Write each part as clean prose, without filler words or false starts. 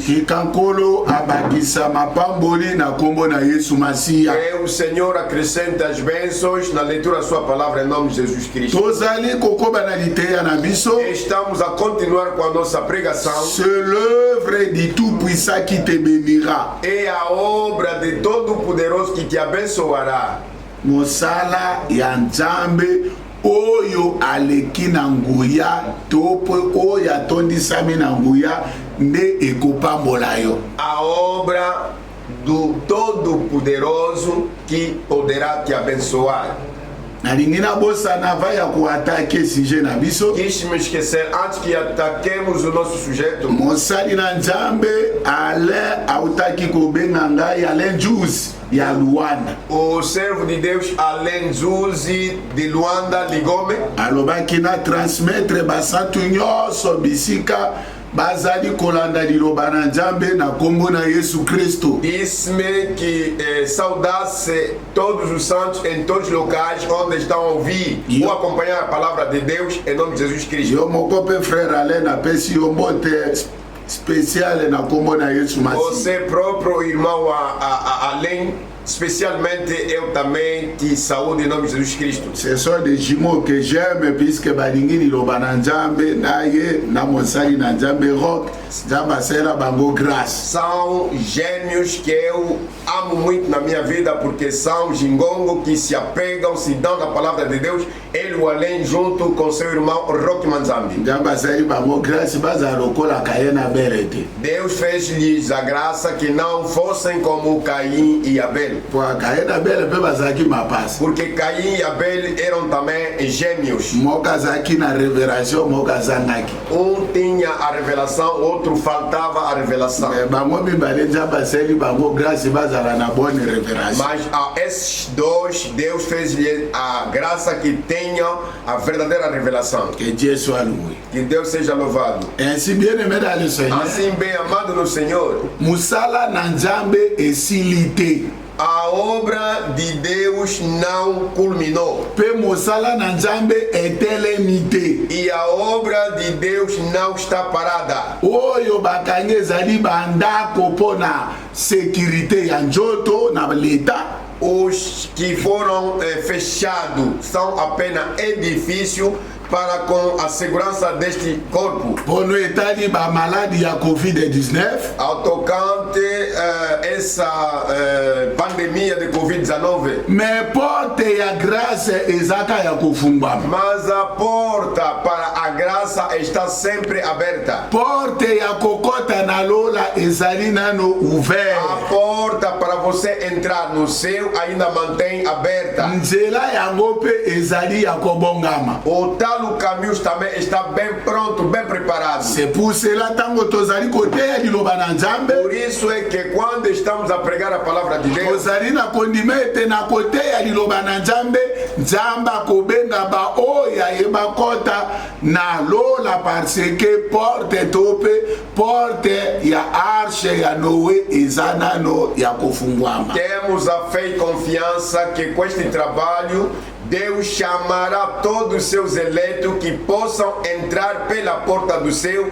Kikankolo abakisa mapamboli na kombo na Yesu Masia. Que o Senhor acrescente as bênçãos na leitura da sua palavra em nome de Jesus Cristo. Tozali kokoba na liteya na biso. Estamos a continuar com a nossa pregação. C'est l'œuvre du Tout-Puissant qui te bénira. É a obra de Todo-Poderoso que te abençoará. Mosala ya Nzambe oyo aleki na nguya topo oyo atondisami na nguya nde ekopambola yo. A obra do Todo-Poderoso que poderá te abençoar. Nalingi nabosana va ya kuatake sujet na biso. Quis me esquecer antes que ataquemos o nosso sujeito. Mosali na Nzambe ale autaki kobenga ngai Alain Jus ya Luanda. O servo de Deus Alain Zuzi de Luanda ligou-me. Alobaki na transmettre basantu nyonso bisika bazali kolanda liloba na Nzambe na kombo na Yesu Kristo. Disse-me que saudasse todos os santos em todos os locais onde estão a ouvir ou acompanhar a palavra de Deus em nome de Jesus Cristo. Yo moko pe frère Alain apesi yo mbote spécial na kombo na Yesu Masihi. Você próprio irmão Alain, especialmente eu também te saúdo em nome de Jesus Cristo. Ce sont des jumeaux que j'aime puisque balingi liloba na Nzambe na ye na mosali na Nzambe rock Nzambe asera bango grâce. São gêmeos que eu amo muito na minha vida porque são gingongo que se apegam, se dão na palavra de Deus. Ele o Alain junto com seu irmão Rock Manzambi. Nzambe asera bango grâce baza lokola Caïn na Abel. Deus fez-lhes a graça que não fossem como Caim e Abel. Porque Caim e Abel eram também gêmeos. Um tinha a revelação, outro faltava a revelação. Mas a esses dois, Deus fez-lhes a graça que tenham a verdadeira revelação. Que Deus seja louvado. Assim bem amado no Senhor. Musala na Nzambe esilite. A obra de Deus não culminou. E a obra de Deus não está parada. Oyo bakange ezali bandako pona sécurité ya njoto na leta. Os que foram fechados são apenas edifícios para com a segurança deste corpo. Pono etali ba maladi ya COVID-19. Ao tocante essa pandemia de COVID-19. Mais porte ya graça ezaka ya kufungwa. Mas a porta para a graça está sempre aberta. Porte ya kokota na lola ezali nano ouvert. A porta para você entrar no céu ainda mantém aberta. Nzela yango pe ezali ya kobongama. O tal caminho também está bem pronto, bem preparado. C'est pour cela tango tozali koteya liloba na Nzambe. Por isso é que quando estamos a pregar a palavra de Deus, tozali na kondimete na koteya liloba na Nzambe, Nzambe kobenga ba oya yeba kota na lola parce que porte tope porte ya arche ya Noé ezanano ya kufungwama. Temos a fé e confiança que com este trabalho Deus chamará todos os seus eleitos que possam entrar pela porta do céu.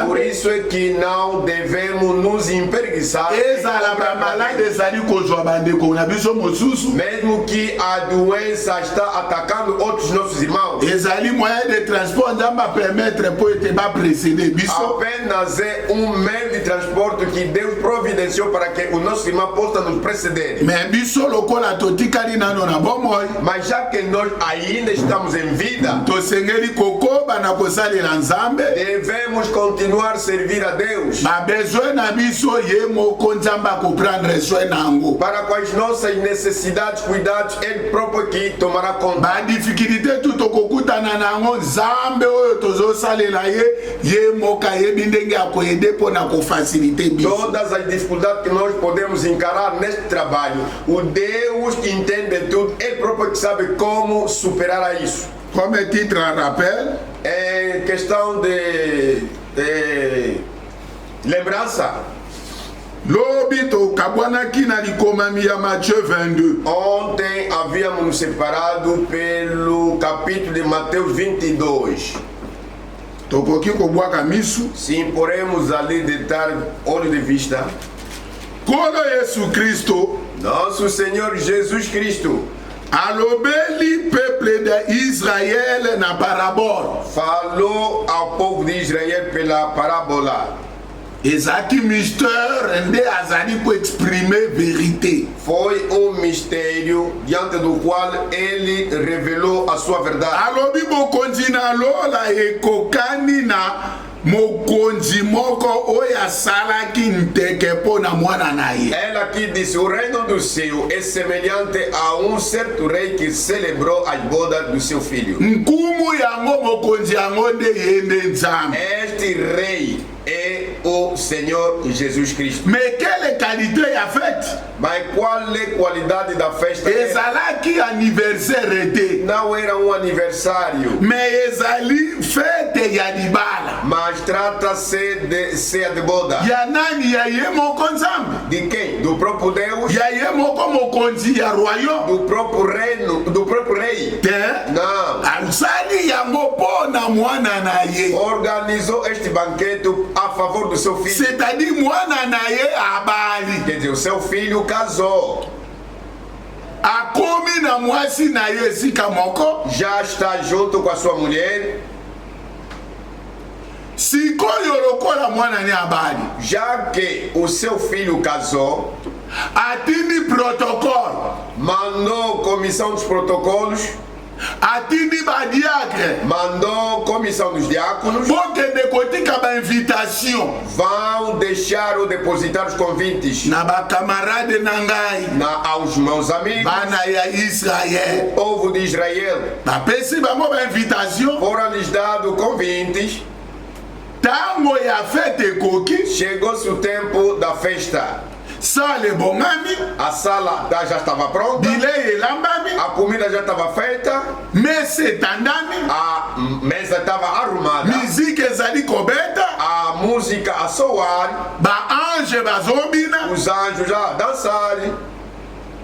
Por isso é que não devemos nos empreguiçar. Mesmo que a doença está atacando outros nossos irmãos. Apenas é um meio de transporte que Deus providenciou para que o nosso irmão possa nos preceder. Mas já que nós ainda estamos em vida, devemos continuar a servir a Deus. Para com as nossas necessidades, cuidados, Ele próprio que tomará conta. Todas as dificuldades que nós podemos encarar neste trabalho, o Deus que entende tudo, Ele próprio que sabe como superar isso. Como titre en rappel? É questão de lembrança. Lobito kabwanaki na likomami ya Matthieu 22. Ontem havíamos nos separado pelo capítulo de Mateus 22. Sim, podemos ali de dar olho de vista. Kolo Yesu Cristo, nosso Senhor Jesus Cristo, alobeli peuple de Israël na parabola. Falou ao povo de Israel pela parábola. Exato mistério onde azali pour exprimer vérité. Foi mistério diante do qual ele revelou a sua verdade. Alobi bokonzi na lola ekokani na mokonzi moko oyo asalaki nteke mpo na mwana na ye. Ela aqui disse: o reino do céu é semelhante a certo rei que celebrou as bodas do seu filho. Nkumu yango mokonzi yango nde ye nde Nzambe. Este rei é o Senhor Jesus Cristo. Mais quelle qualité a fête? Mas qual é a qualidade da festa? Ezalaki anniversaire te. Não era aniversário. Mais ezali fête ya libala. Mas trata-se de ceia de boda. Ya nani ya ye moko Nzambe? De quem? Do próprio Deus? Ya ye moko mokonzi ya royaume? Do próprio reino, do próprio rei? Te? Não. Asali yango po na mwana na ye. Organizou este banquete a favor do seu filho. C'est-à-dire mwana na ye abali. Quer dizer, o seu filho casou. Akomi na mwasi na ye sika moko. Já está junto com a sua mulher. Sikoyo lokola mwana ni abali. Já que o seu filho casou, atini protocole. Mandou comissão dos protocolos. Atini badiacre. Mandou comissão dos diáconos. Porque decotica ba invitation. Vão deixar ou depositar os convites. Na ba camarade nangai. Aos meus amigos. Bana ya Israel. O povo de Israel. Ba pesi ba mo ba invitation. Foram lhes dados convites. Tango ya fete koki. Chegou-se o tempo da festa. Sale bongami. A sala já estava pronta. Bilei lambami. A comida já estava feita. Mesa tandami. A mesa estava arrumada. Musique ezali kobeta. A música a soar. Ba ange bazobina. Os anjos já dançarem.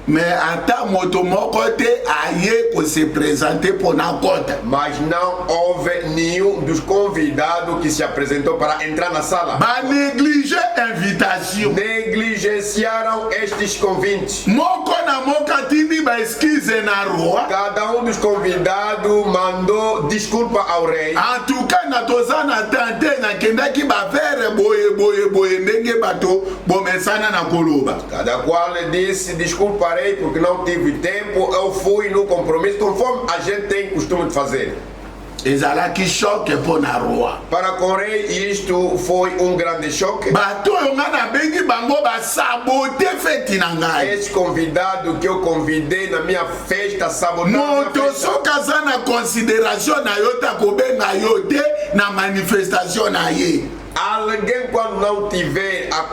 Mais ata moto moko te aye ko se présenter pour na conta. Mas não houve nenhum dos convidados que se apresentou para entrar na sala. Ba négliger invitation. Negligenciaram estes convites. Moko na moka tini ba excuse na roi. Cada dos convidados mandou desculpa ao rei. En tout cas na tozana tante na kendaki ba faire boye ndenge bato bomesana na koloba. Cada qual disse desculpa porque não tive tempo, eu fui no compromisso, conforme a gente tem costume de fazer. Ezalaki choque pour na roi. Para com o rei, isto foi grande choque. Bato yo ngana bengi bango ba sabote fete na ngai. Esse convidado que eu convidei na minha festa sabotaram. Moto so kaza na considération na yo ta kobenga yo te na manifestation na ye. Alguém, quando não tiver a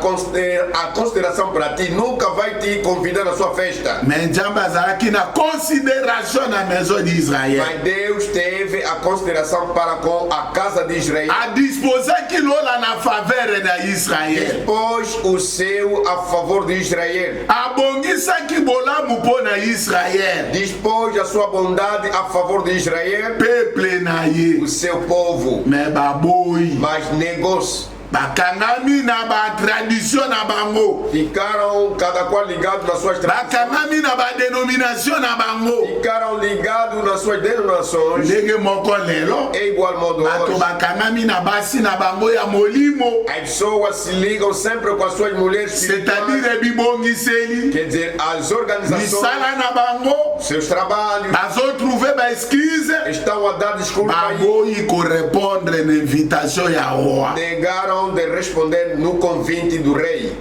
consideração para ti, nunca vai te convidar na sua festa. Mas aqui na consideração na maison de Israel. Mas Deus teve a consideração para com a casa de Israel. A disposar que lá na favela de Israel. Dispôs o seu a favor de Israel. A bongisa que bolamu pô na Israel. Dispôs a sua bondade a favor de Israel. Peuple na ye. O seu povo. Mais baboi. Mas negócio. Bakangami na ba tradition na bango. Ficaram cada qual ligado nas suas tradições. Bakangami na ba denominação na bango. Ficaram ligados nas suas denominações. Ndenge moko lelo. É igual modo hoje. Bakangami na basi na bango ya molimo. As pessoas se ligam sempre com as suas mulheres. C'est-à-dire bibongiseli. Quer dizer, as organizações. Misala na bango. Seus trabalhos. Bazo trouver ba excuse. Estão a dar desculpa. Bango e correspondre na invitation ya roi. Negaram de responder no convite do rei.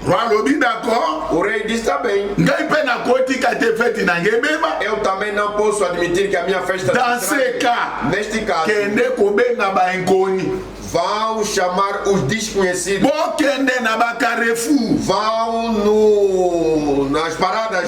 O rei disse: está bem. Eu também não posso admitir que a minha festa neste caso vão chamar os desconhecidos. Vão nas paradas.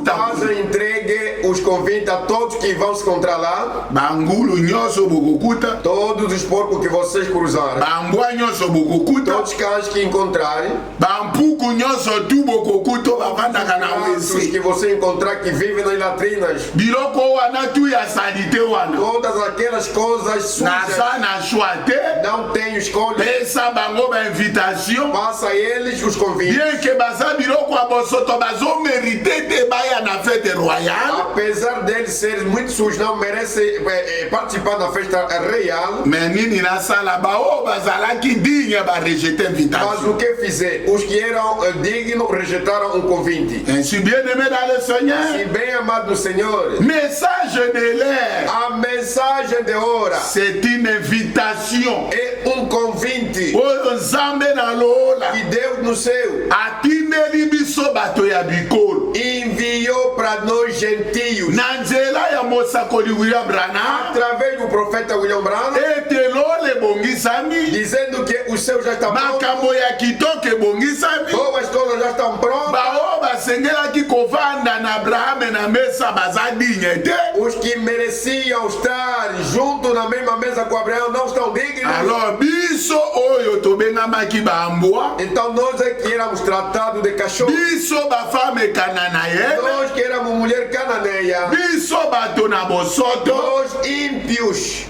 Mas entregue os convites a todos que vão se encontrar lá. Bangulu nyoso bukukuta. Todos os porcos que vocês cruzarem. Bambua nyoso bukukuta. Todos os cães que encontrarem. Bampuku nyoso tu bukukuto bavanda kana wese. Que você encontrar que vivem nas latrinas. Biloko wana tu ya salite wana. Todas aquelas coisas sujas. Na chuate. Não tem escolha. Pensa bango ba invitation. Passa a eles os convites. Bien que baza biloko abosoto bazo mériter de baya na fête royale. Apesar deles serem muito sujos, não merecem participar da festa real. Menini na sala bao bazalaki digne ba rejeter invitation. Mas o que fizer? Os que eram dignos rejeitaram um convite. Ainsi bien aimé dans le Seigneur. Se bem amado do Senhor. Message de l'air. A mensagem de hora. C'est une invitation. É um convite. O nzambe na lola. Que Deus no céu. Atindeli biso bato ya bikolo. Enviou para nós gentios. Na nzela ya mosakoli William Branham. Através do profeta William Branham. Etelole bongisami. Dizendo que os seus já estão prontos. Makambo ya kitoko bongisami. Boas coisas já estão prontas. Bao basengelaki kovanda na Abraham na mesa baza digne te. Os que mereciam estar junto na mesma mesa com Abraão não estão dignos. Alors biso oyo tobengamaki bambwa. Então nós é que éramos tratados de cachorro. Biso bafame cananaye. Nós que éramos mulher cananeia. Biso bato na bosoto. Nós ímpios.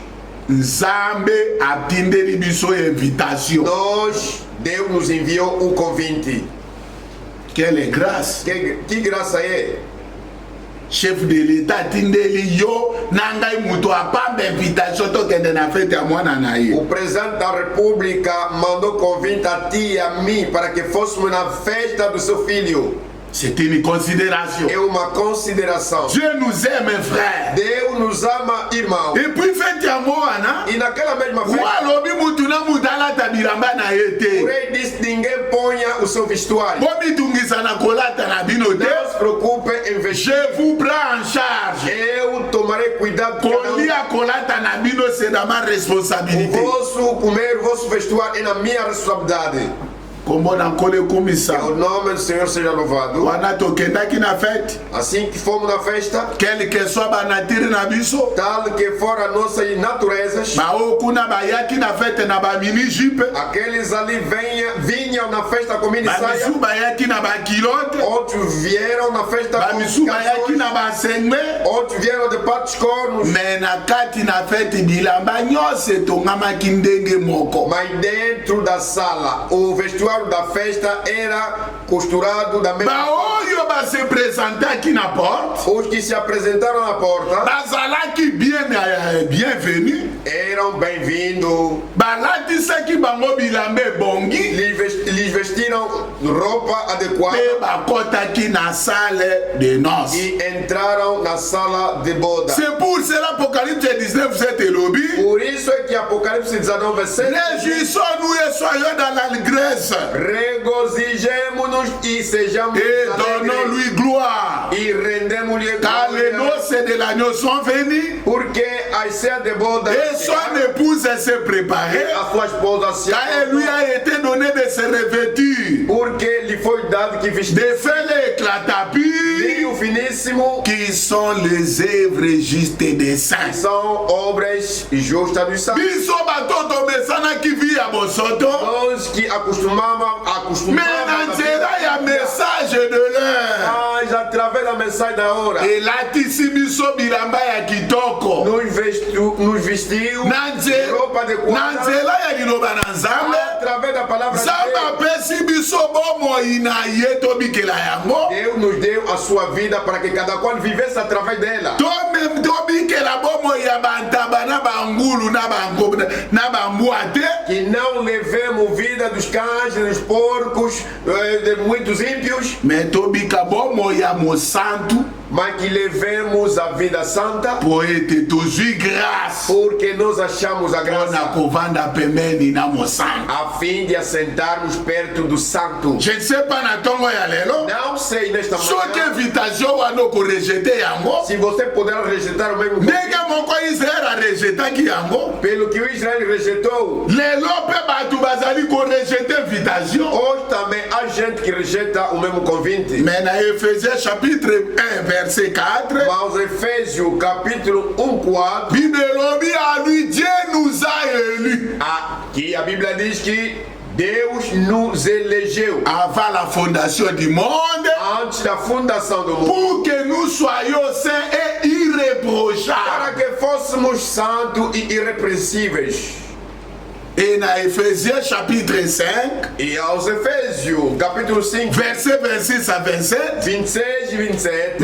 Nzambe atindeli biso invitation. Nós, Deus nos enviou um convite. Quelle grâce. Que graça é? Chef de l'État atindeli yo nangai muto apamba invitation tokende na fête ya mwana na ye. O presidente da República mandou convite a ti e a mim para que fôssemos na festa do seu filho. C'est une considération. É uma consideração. Dieu nous aime, frère. Deus nos ama, irmão. Et puis fête ya mwana. E naquela mesma festa. Walobi mutu na mudala tabiramba na yete. O rei disse: ninguém ponha o seu vestuário. Bobi tungisa na kolata na bino te. Não se preocupe em vestir. Je vous prends en charge. Eu tomarei cuidado de cada Kolia kolata na bino c'est da ma responsabilité. O vosso comer, o vosso vestuário é na minha responsabilidade. Como na kole komisa. Que o nome do Senhor seja louvado. Wana tokendaki na fête. Assim que fomos na festa, quel que soit ba nature na biso, tal que for a nossa naturezas, bao kuna bayaki na fête na ba mini jipe, aqueles ali vinham na festa com mini saia, bisu bayaki na ba kilote, outros vieram na festa com bisu bayaki na ba sengme, outros vieram de patos cornos, mais na kati na fête bilamba nyose tongamaki ndenge moko. Mas dentro da sala, o vestuário da festa era costurado da mesma forma. Baoyo ba se présentar aqui na porte. Os que se apresentaram na porta, bazalaki bienvenue, eram bem-vindos. Balatisaki bango bilambe bongi. Lhes vestiram roupa adequada. E bakotaki na salle de noces. E entraram na sala de boda. C'est pour cela Apocalypse 19 7 elobi. Por isso é que Apocalipse 19 7. Réjouissons-nous et soyons dans l'allégresse. Regozijemo-nos e sejamos et donnons-lui gloire. E rendemos-lhe car les noces de l'agneau sont venues. Porque as ceias de boda et son épouse s'est préparée. A sua esposa se car il lui a été donné de se revêtir. Porque lhe foi dado que vestir. De faire l'éclatapis. Vinho finíssimo. Qui sont les œuvres justes des saints. São obras justas dos santos. Biso batoto mesana qui vit à Bosoto. Nós que acostumavam. Mais na nzela ya message de l'heure. Mas através da mensagem da hora. Elatisi biso bilamba ya kitoko. Nos vestiu. Roupa adequada. Na nzela ya liloba na Nzambe. Através da palavra de Deus. Nzambe apesi biso bomoi na ye tobikela yango. Deus nos deu a sua vida para que cada qual vivesse através dela. Tobikela bomoi ya bantaba na bangulu na bambua te. Que não levemos vida dos cães, dos porcos, de muitos ímpios. Mas tobika bomoi ya mosanto. Mas que levemos a vida santa. Poete tozui graça. Porque nós achamos a graça. Na kovanda pembeni na mosanto. A fim de assentarmos perto do santo. Je ne sais pas na tongo ya lelo. Não sei nesta manhã. Só que invitation wano ko rejeter yango. Se você puder rejeitar o mesmo. Nega moko Israel a rejetar ki yango. Pelo que o Israel rejeitou. Lelo pe batu bazali ko rejeter invitation. Hoje também há gente que rejeita o mesmo convite. Mais na Ephésiens chapitre 1 verset 4. Mas Efésios capítulo 1:4. Bible lobi a lui Dieu nous a élus. Aqui a Bíblia diz que Deus nos elegeu avant la fondation du monde, antes da fundação do mundo, pour que nous soyons saints et irréprochables, para que fôssemos santos e irrepreensíveis. Et dans Ephésiens chapitre 5, e aos Efésios capítulo 5, verset 26 à 27, 26 e 27,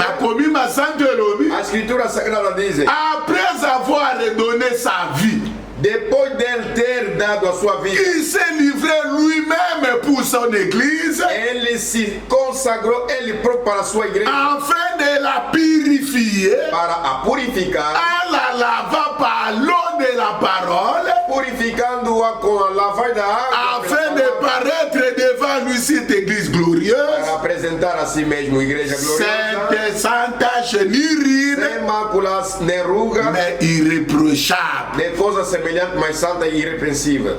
a Escritura Sagrada diz: après avoir redonné sa vie, depois dele ter dado a sua vida, il s'est livré lui-même pour son église, ele se consagrou ele próprio para a sua igreja, afin de la purifier, para a purificar, en la lavant par l'eau de la parole, purificando-a com a lavagem da água, afin de paraître devant lui cette église glorieuse, para apresentar a si mesmo igreja gloriosa, sainte, sans tache ni ride, sem máculas nem ruga, mais irréprochable. nem coisa semelhante, mas santa e irrepreensível.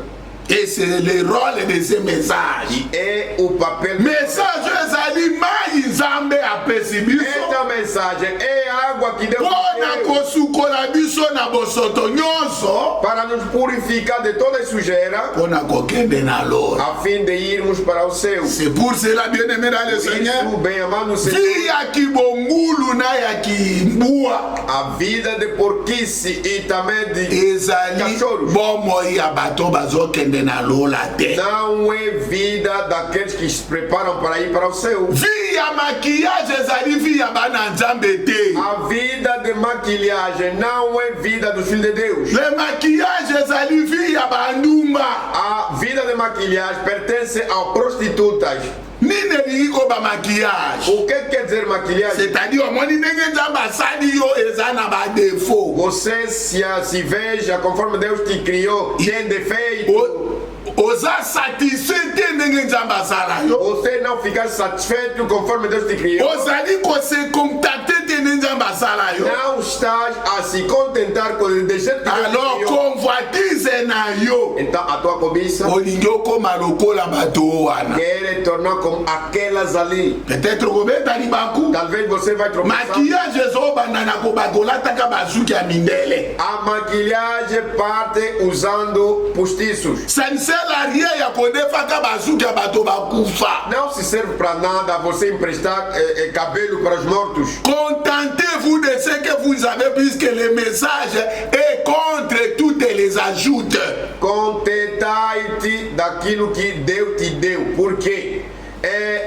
Et c'est le rôle de ce message. E é o papel. Message ezali mai nzambe apesi biso. Esta mensagem é a água que Deus pona kosukola biso na bosoto nyonso, para nos purificar de toda sujeira, pona kokende na loro, a fim de irmos para o céu. C'est pour cela, bien-aimé dans le Seigneur, bem amado Senhor, vi ya kibongulu na ya kimbua, a vida de porquice e também de ezali cachorros, bomo ya bato bazokende na lola te. não é vida daqueles que se preparam para ir para o céu. Vi ya maquillage ezali vi ya bana nzambe te. A vida de maquilhagem não é vida dos filhos de Deus. Le maquillage ezali vi ya bandumba. A vida de maquilhagem pertence a prostitutas. Nini elingi ba maquillage? O que quer dizer maquilhagem? C'est-à-dire omoni ndenge nzambe asali yo eza na ba défaut. Você se veja conforme Deus te criou, tem defeito. Oza satisfait te ndenge nzambe asala yo. Você não fica satisfeito conforme Deus te criou. Ozali ko se contacter te ndenge nzambe asala yo. Não estás a se contentar com o desejo que Deus te alors criou. convoitise na yo. Então a tua cobiça Olingi okoma lokola bato wana. quer tornar como aquelas ali. Peut-être kobeta libaku. Talvez você vai tropeçar. Maquillage ezobanda na kobakolataka bazuki ya mindele. A maquilhagem parte usando postiços. Ça ne sert à rien ya kodefaka bazuki ya bato bakufa. Não se serve para nada você emprestar cabelo para os mortos. Contentez-vous de ce que vous avez, puisque le message est contre toutes les ajoutes. Contentai-te daquilo que Deus te deu, porque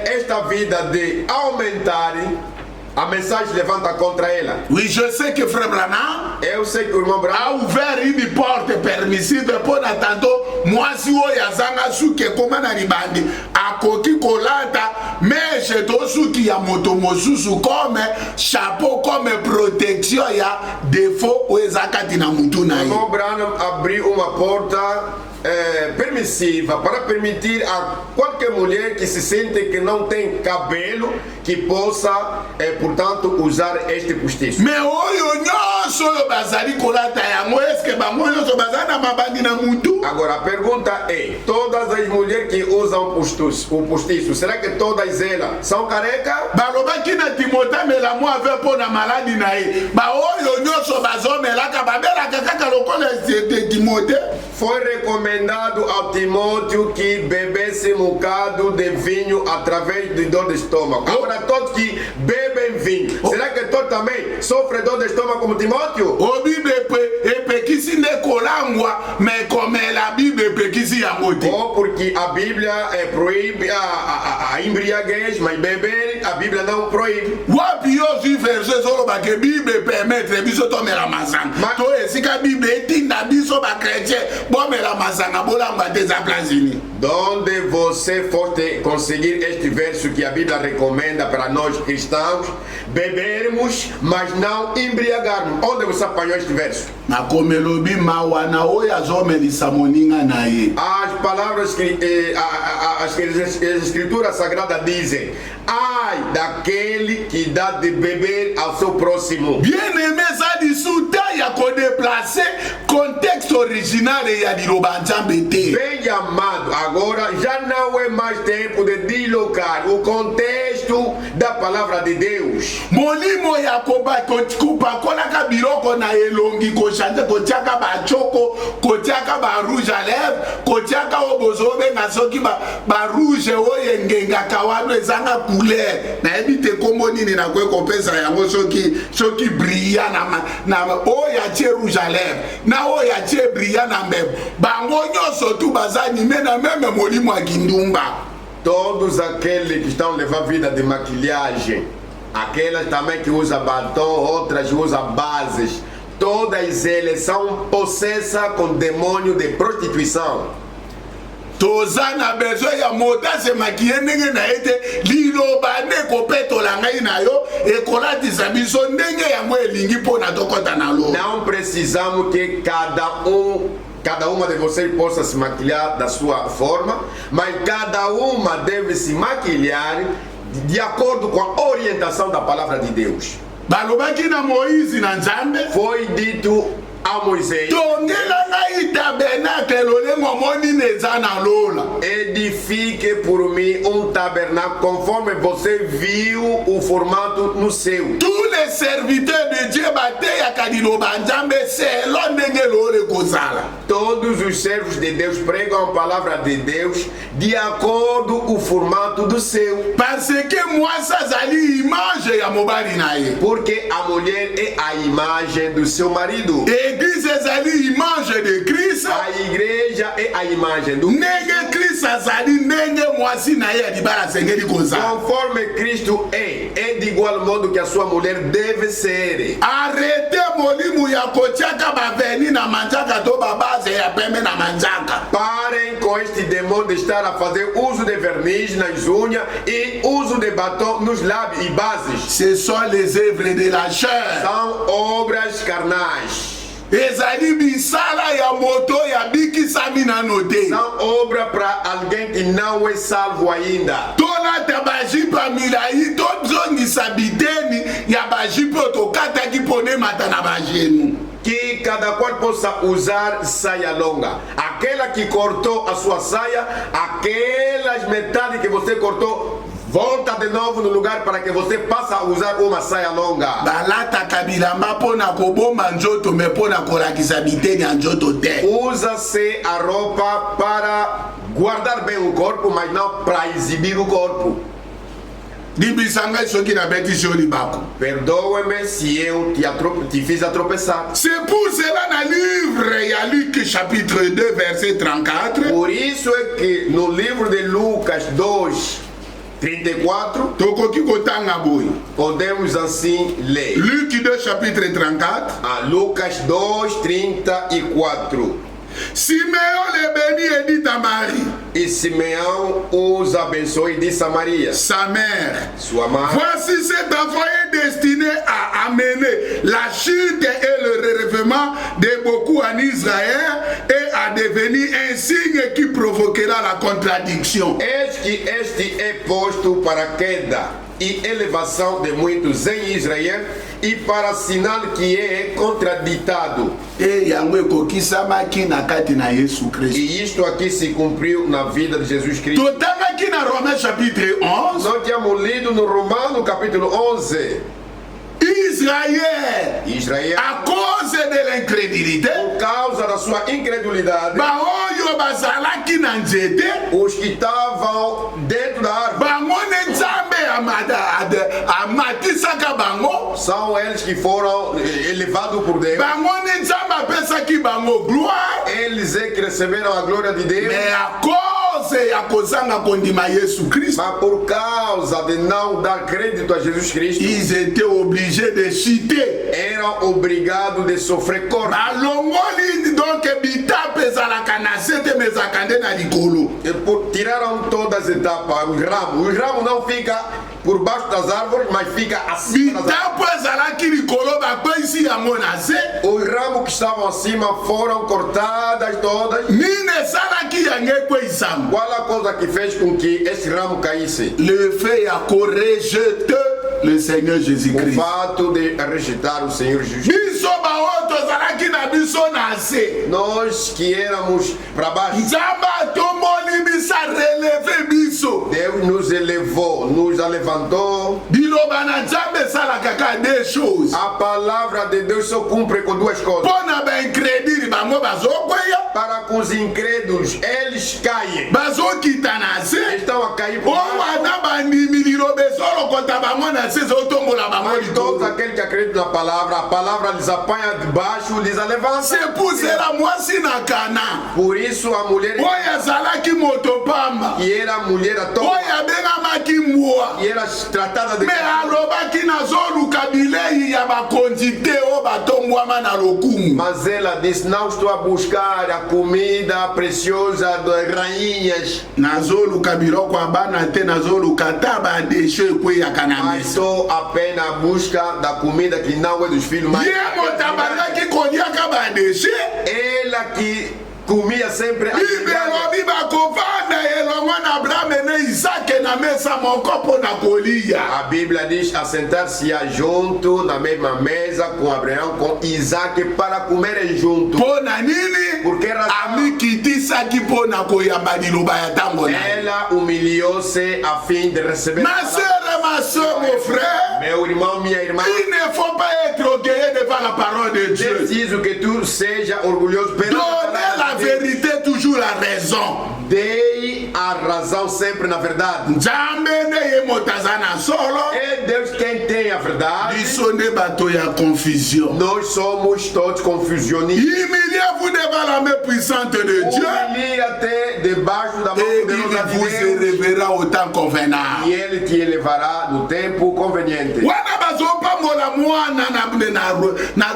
esta vida de aumentar, a mensagem levanta contra ela. Oui, je sais que Frère Branham Eu sei que o irmão Branham a ouvert une porte permissive pour attendre mwasi oyo azanga suki ekoma na libandi akoki kolata meshe to suki ya moto mosusu comme chapeau comme protection ya défaut oyo eza kati na mutu na o ye. irmão Branham abriu uma porta permissiva para permitir a qualquer mulher que se sente que não tem cabelo que possa, portanto, usar este postiço. Mais oyo nyonso oyo bazali kolata yango eske bango nyonso bazali na mabandi na mutu? Agora a pergunta é: todas as mulheres que usam o postiço, será que todas elas são careca? balobaki na Timothée melamo ave mpo na maladi na ye baoyo nyonso bazomelaka babelaka kaka lokola Timothée. Foi recomendado ao Timóteo que bebesse um bocado de vinho através de dor de estômago. Agora, todos que bebem vinho, será que todos também sofrem dor de estômago como Timóteo? O Bible epekisi nde kolangwa mais comme la Bible epekisi yango te. Ou porque a Bíblia proíbe a embriaguez, mas beber a Bíblia não proíbe. Wapi ozi verset zoloba ke Bible permettre biso tomela masanga to esika Bible etinda biso bakretien bomela masanga bolangwa te za plazini. Donde você for conseguir este verso que a Bíblia recomenda para nós cristãos, bebermos, mas não embriagarmos. Onde você apanhou este verso? Nakomelobi mawana oyo azomelisa moninga na ye. As palavras que as escrituras sagradas dizem: ai daquele que dá de beber ao seu próximo. Bien-aimé, ça dit souta ya ko déplacer contexte original ya liloba nzambe te. Bem amado, agora já não é mais tempo de deslocar o contexto contexto da palavra de Deus. Molimo ya kupa kolaka biloko na elongi ko chante ko tiaka ba choko ko tiaka ba rouge à lèvres ko tiaka obozo benga soki ba rouge oye ngenga kawano ezanga couleur na ebite kombo nini na kwe kopesa yango soki brillant na oya tie rouge à lèvres na oya tie brillant na mbebo bango nyonso tu bazani mena même molimo akindumba. Todos aqueles que estão levando vida de maquilhagem, aquelas também que usam batom, outras usam bases, todas elas são possessas com demônio de prostituição. Tozana besoin ya mota se maquiller ndenge na ete liloba ne kopetola ngai na yo ekolatisa biso ndenge yango elingi mpona tokota na lo. Não precisamos que cada uma de vocês possa se maquilhar da sua forma, mas cada uma deve se maquilhar de acordo com a orientação da palavra de Deus. Balobaki na Moïse na Nzambe. Foi dito a Moisés: edifique por mim tabernáculo conforme você viu o formato no seu. Tous les serviteurs de Dieu todos os servos de Deus pregam a palavra de Deus de acordo com o formato do seu. Parce que moi ça zali image ya mobali na ye. Porque a mulher é a imagem do seu marido. Église ezali image de Christ. A igreja é a imagem do Nenge Christ azali nenge mwasi na ye libala sengeli koza. Conforme Cristo é de igual modo que a sua mulher deve ser. Arrêtez molimu ya kotiaka baveni na manjaka to babase ya pembe na manjaka. Parem com este demônio de estar a fazer uso de verniz nas unhas e uso de batom nos lábios e bases. Ce sont les œuvres de la chair. São obras carnais. Ezali bisala ya moto ya biki samina note. São obra para alguém que não é salvo ainda. Tola tabajipa milai todzongi sabiteni ya bajipo tokata kipone mata na bajenu. Que cada qual possa usar saia longa. Aquela que cortou a sua saia, aquelas metades que você cortou, volta de novo no lugar para que você possa usar uma saia longa. Balata kabilamba pona koboma njoto me pona kolakisa biteni njoto te. Usa-se a roupa para guardar bem o corpo, mas não para exibir o corpo. Perdoe-me se eu te fiz a tropeçar. C'est pour cela dans le livre, il y a Luc chapitre 2 verset 34. Por isso é que no livro de Lucas 2:34 podemos assim ler. Luc 2 chapitre 34. Lucas 2:34. Simeon le bénit et dit à Marie. E Simeão os abençoe e disse a Maria, sa mère, sua mãe: voici cet enfant est destiné à amener la chute et le relèvement de beaucoup en Israël et à devenir un signe qui provoquera la contradiction. Eis que este é posto para a queda e elevação de muitos em Israel e para sinal que é contraditado. E isto aqui se cumpriu na vida de Jesus Cristo. Nós tínhamos lido no Romano capítulo 11. Israël, à cause de l'incrédulité, por causa da sua incredulidade, os que estavam dentro da árvore, são eles que foram elevados por Deus. Eles é que receberam a glória de Deus. Mas por causa de não dar crédito a Jesus Cristo, ils étaient obligés de chuter. Eram obrigados de sofrer corte. E tiraram todas as etapas, os ramos. Os ramos não ficam por baixo das árvores, mas fica acima das árvores. Os ramos que estavam acima foram cortadas todas. Qual a coisa que fez com que esse ramo caísse? Le fait à rejeter le Seigneur Jésus-Christ. O fato de rejeitar o Senhor Jesus. Nós que éramos para baixo, biso. Deus nos elevou, nos levantou. Biloba na Nzambe sala kaka deux choses. A palavra de Deus só cumpre com duas coisas. Pona ba incrédule bango bazokweya. Para com os incrédulos, eles caem. Bazokita na se. Estão a cair por baixo. Wana bandimi lilobe solo kota bango na se zotombola bango Mas todos litoro. aqueles que acreditam na palavra, a palavra lhes apanha de baixo, lhes levanta. C'est pour cela mwasi na Kana. Por isso a mulher Oya zalaki motopamba. que era mulher à toa, Oya bengamaki mwa. que era tratada de Me alobaki nazoluka bilei ya bakondite o batombwama na lokumu. mas ela disse, não estou a buscar a comida preciosa das rainhas, Nazoluka biloko ya bana te nazoluka ta badeshe ekweyaka na mas mesa. estou apenas à busca da comida que não é dos filhos, mas Ye moto abandaki koliaka badeshe. ela que comia sempre a Bibelobi bakovanda elongo na Abraham ne Isake na mesa moko mpo na kolia. A Bíblia diz assentar-se junto na mesma mesa com Abraão, com Isaac, para comerem junto. Mpo na nini? Por que razão? Amikitisaki mpo na koyamba liloba ya ntango na ye. Ela humilhou-se a fim de receber. Ma sœur, ma soeur, mon frère, Meu irmão, minha irmã, il ne faut pas être orgueilleux devant la parole de Dieu. preciso que tu seja orgulhoso pela Donnez la vérité, toujours la raison. Dei a razão sempre na verdade. Nzambe ne ye moto aza na solo. É Deus quem tem a verdade. Biso nde bato ya confusion. Nós somos todos confusionistas. Humiliez-vous devant la main puissante de Dieu. Humilia-te debaixo da mão Et poderosa il vous de Deus. élèvera au temps convenable. E Ele te elevará no tempo conveniente. Wana bazopambola mwana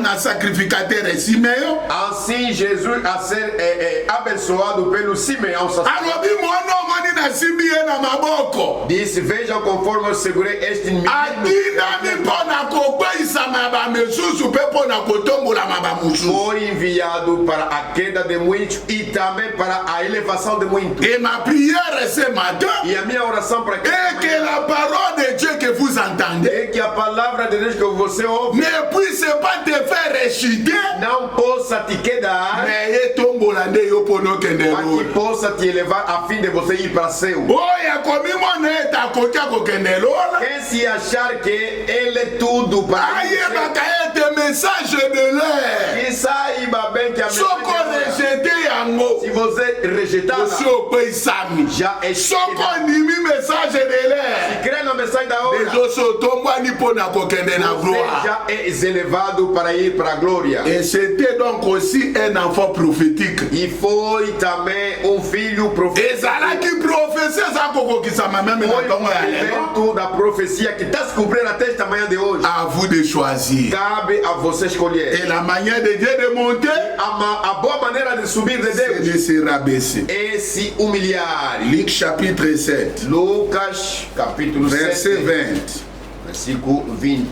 na sacrificateur Simeon. Assim Jesus a ser abençoado pelo Simeão sacerdote. Alobi mwana omoni na simbi ye na maboko. Disse, vejam conforme eu segurei este menino. Atinami mpo na kokweyisama bamesusu mpe mpo na kotombolama bamosusu. Foi enviado para a queda de muitos e também para a elevação de muitos. Et ma prière ce matin E a minha oração para est que la parole de Dieu que vous entendez é que a palavra de Deus que você ouve ne puisse pas te faire rechuter, não possa te quedar, mais etombola nde yo mpo nokende mas que lola. possa te elevar a fim de você ir para céu. Oyo akomi mwana ete akoki akokende lola. Quem se achar que ele é tudo para Ayebaka ete message de l'air. que saiba bem que a Soko rejete yango. se você rejeitar, Osi okweyisami. já é Soko ndimi message de l'air. crê na mensagem da hora. Ezoso otombwani mpo na kokende na Você gloire. já é elevado para ir para a glória. Et c'était donc aussi un enfant prophétique. E foi também filho profético. Ezalaki profesie eza kokokisama meme na Foi ntongo ya lelo. momento da profecia que está se cumprindo até esta manhã de hoje. À vous de choisir. Cabe a você escolher. Et la manière de Dieu de monter, A boa maneira de subir de c'est Deus de se rabaisser. é se humilhar. Luc chapitre 7, Lucas capítulo verset 7, 20. versículo 20.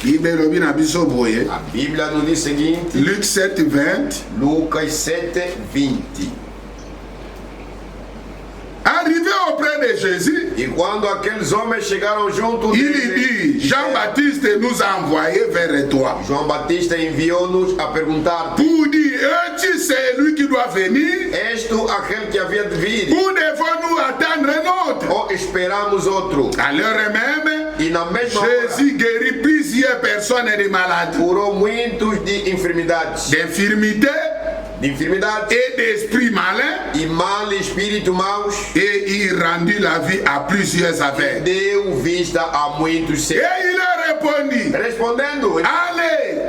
Bible elobi na biso boye. A Bíblia nos diz o seguinte, Luc 7, 20. Lucas 7, 20. Arrivé auprès de Jésus, E quando aqueles homens chegaram junto il dele, dit, Jean-Baptiste nous a envoyés vers toi João Batista enviou-nos a perguntar: pour dire, es-tu celui qui doit venir És tu aquele que havia de vir? ou devons-nous attendre un autre? Ou esperamos outro? À l'heure même, E na mesma hora, Jésus guérit plusieurs personnes de maladies, curou muitos de enfermidades, d'infirmités et d'esprits malins, e mal espírito maus, et il rendit la vie à plusieurs aveugles. deu vista a muitos Et cegos. il a répondu, Respondendo, allez,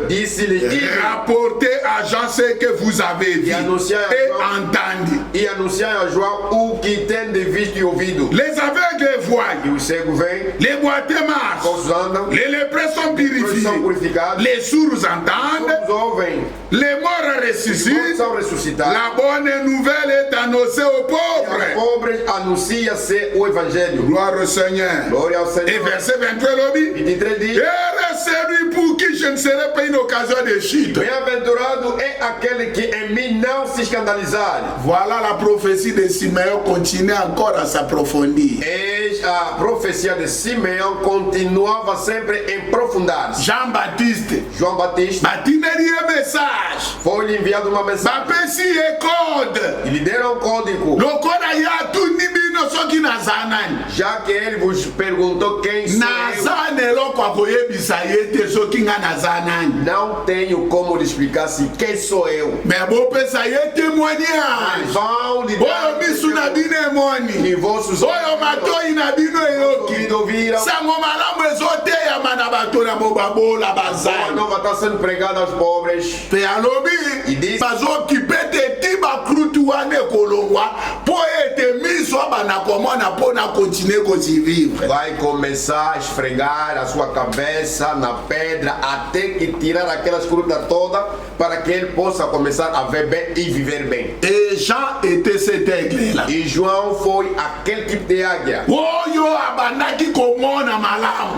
disse-lhes: rapportez à Jean ce que vous avez vu Et annonciez à et Jean. entendu. E anunciai a João o que tem de visto e ouvido. Les aveugles voient, E os cegos vêm, les boiteux marchent, os andam, les lépreux sont os purifiés, são purificados, les sourds entendent, os ouvem, les morts os mortos ressuscitent. são ressuscitados. La bonne nouvelle est annoncée aux E aos pauvres. pobres anuncia-se o evangelho. Gloire au Seigneur. Glória ao Et Senhor. verset 23, lobby. 23 diz: Et celui pour qui je ne serai pas une occasion de chute. Bem-aventurado é aquele que em mim não se scandalizar. Voilà la prophétie de Simeon continue encore à s'approfondir. E a profecia de Simeão continuava sempre em aprofundar-se. Jean-Baptiste. João Batista. Batineria mensagem. Foi-lhe enviado uma mensagem. Bapesi e code. E lhe deram um código. Lokona ya tu nimino soki nazanani. Já que ele vos perguntou quem sou eu, não tenho como lhe explicar se quem sou eu. Mas vão lhe dar e vossos ouviram. A nova está sendo pregada aos pobres. E diz: vai começar a esfregar a sua cabeça na pedra até que tirar aquela escruta toda para que ele possa começar a ver bem e viver bem. E Jean était cet aigle là. E João foi aquele tipo de águia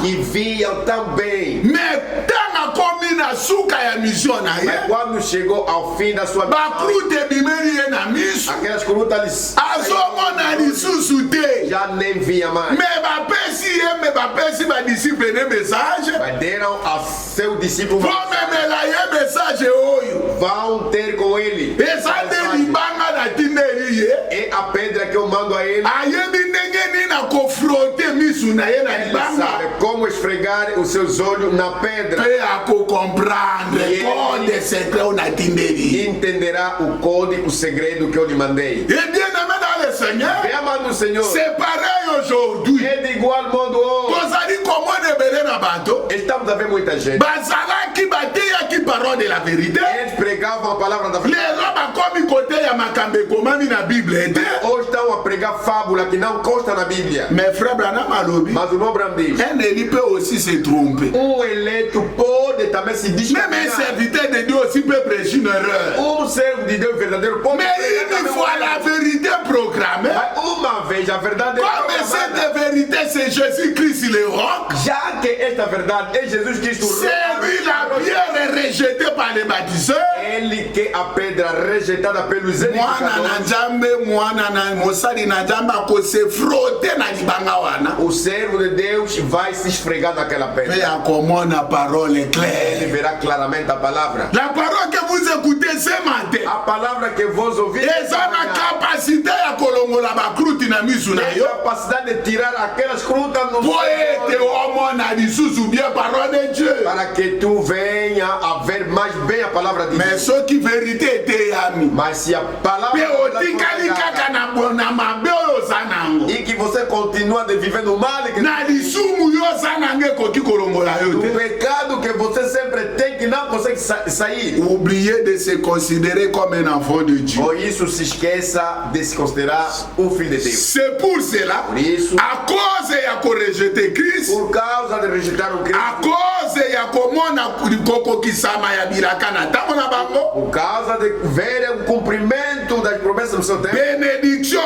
que via também. Mas quando chegou ao fim da sua missão, aquela escruta já nem via mais. Mas deram a seu discípulo vão ter com ele e a pedra que eu mando a ele. Ele sabe como esfregar os seus olhos na pedra e entenderá o código segredo que eu lhe mandei. Bem amado Senhor, separei aujourd'hui. É de igual modo hoje. Estamos a ver muita gente. Eles pregavam a palavra da verdade. Hoje estão a pregar fábula que não consta na Bíblia. Mas o irmão Branham diz: ele peut aussi se tromper. Eleito pode também se desviar. Même un serviteur de Dieu aussi peut prêcher une erreur. Servo de Deus verdadeiro pode. Mais une fois la vérité proclamée. Uma vez a verdade. Comme cette vérité c'est Jésus-Christ le roc. Já que esta verdade é Jesus Cristo. C'est lui la pierre rejetée par les baptiseurs. Ele que a pedra rejeitada pelos edificadores. O servo de Deus vai se esfregar naquela pedra. Ele verá claramente a palavra. La parole que vous écoutez ce matin. A palavra que vos ouvirez. A capacidade de tirar aquelas crutas no para que tu venha a ver mais bem a palavra de Deus. Mas se a palavra e que você continua de viver no mal, do pecado que você sempre tem que não consegue sair. Oubliez de se considérer comme un enfant de Dieu. Por isso se esqueça de se considerar um filho de Deus. C'est pour cela, por isso, à cause de rejeter Christ, por causa de rejeitar o Cristo, à cause de por causa de ver o cumprimento das promessas do seu tempo, benediction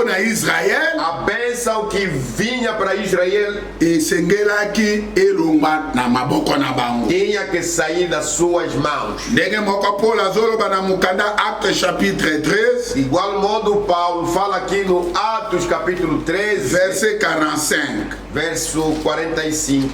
na Israel, a bênção que vinha para Israel e sengelaki elongwa na maboko na bango, tinha que sair das suas mãos. Actes chapitre 13, igual modo Paulo fala aqui no Atos capítulo 13, verset 45. Verso 45.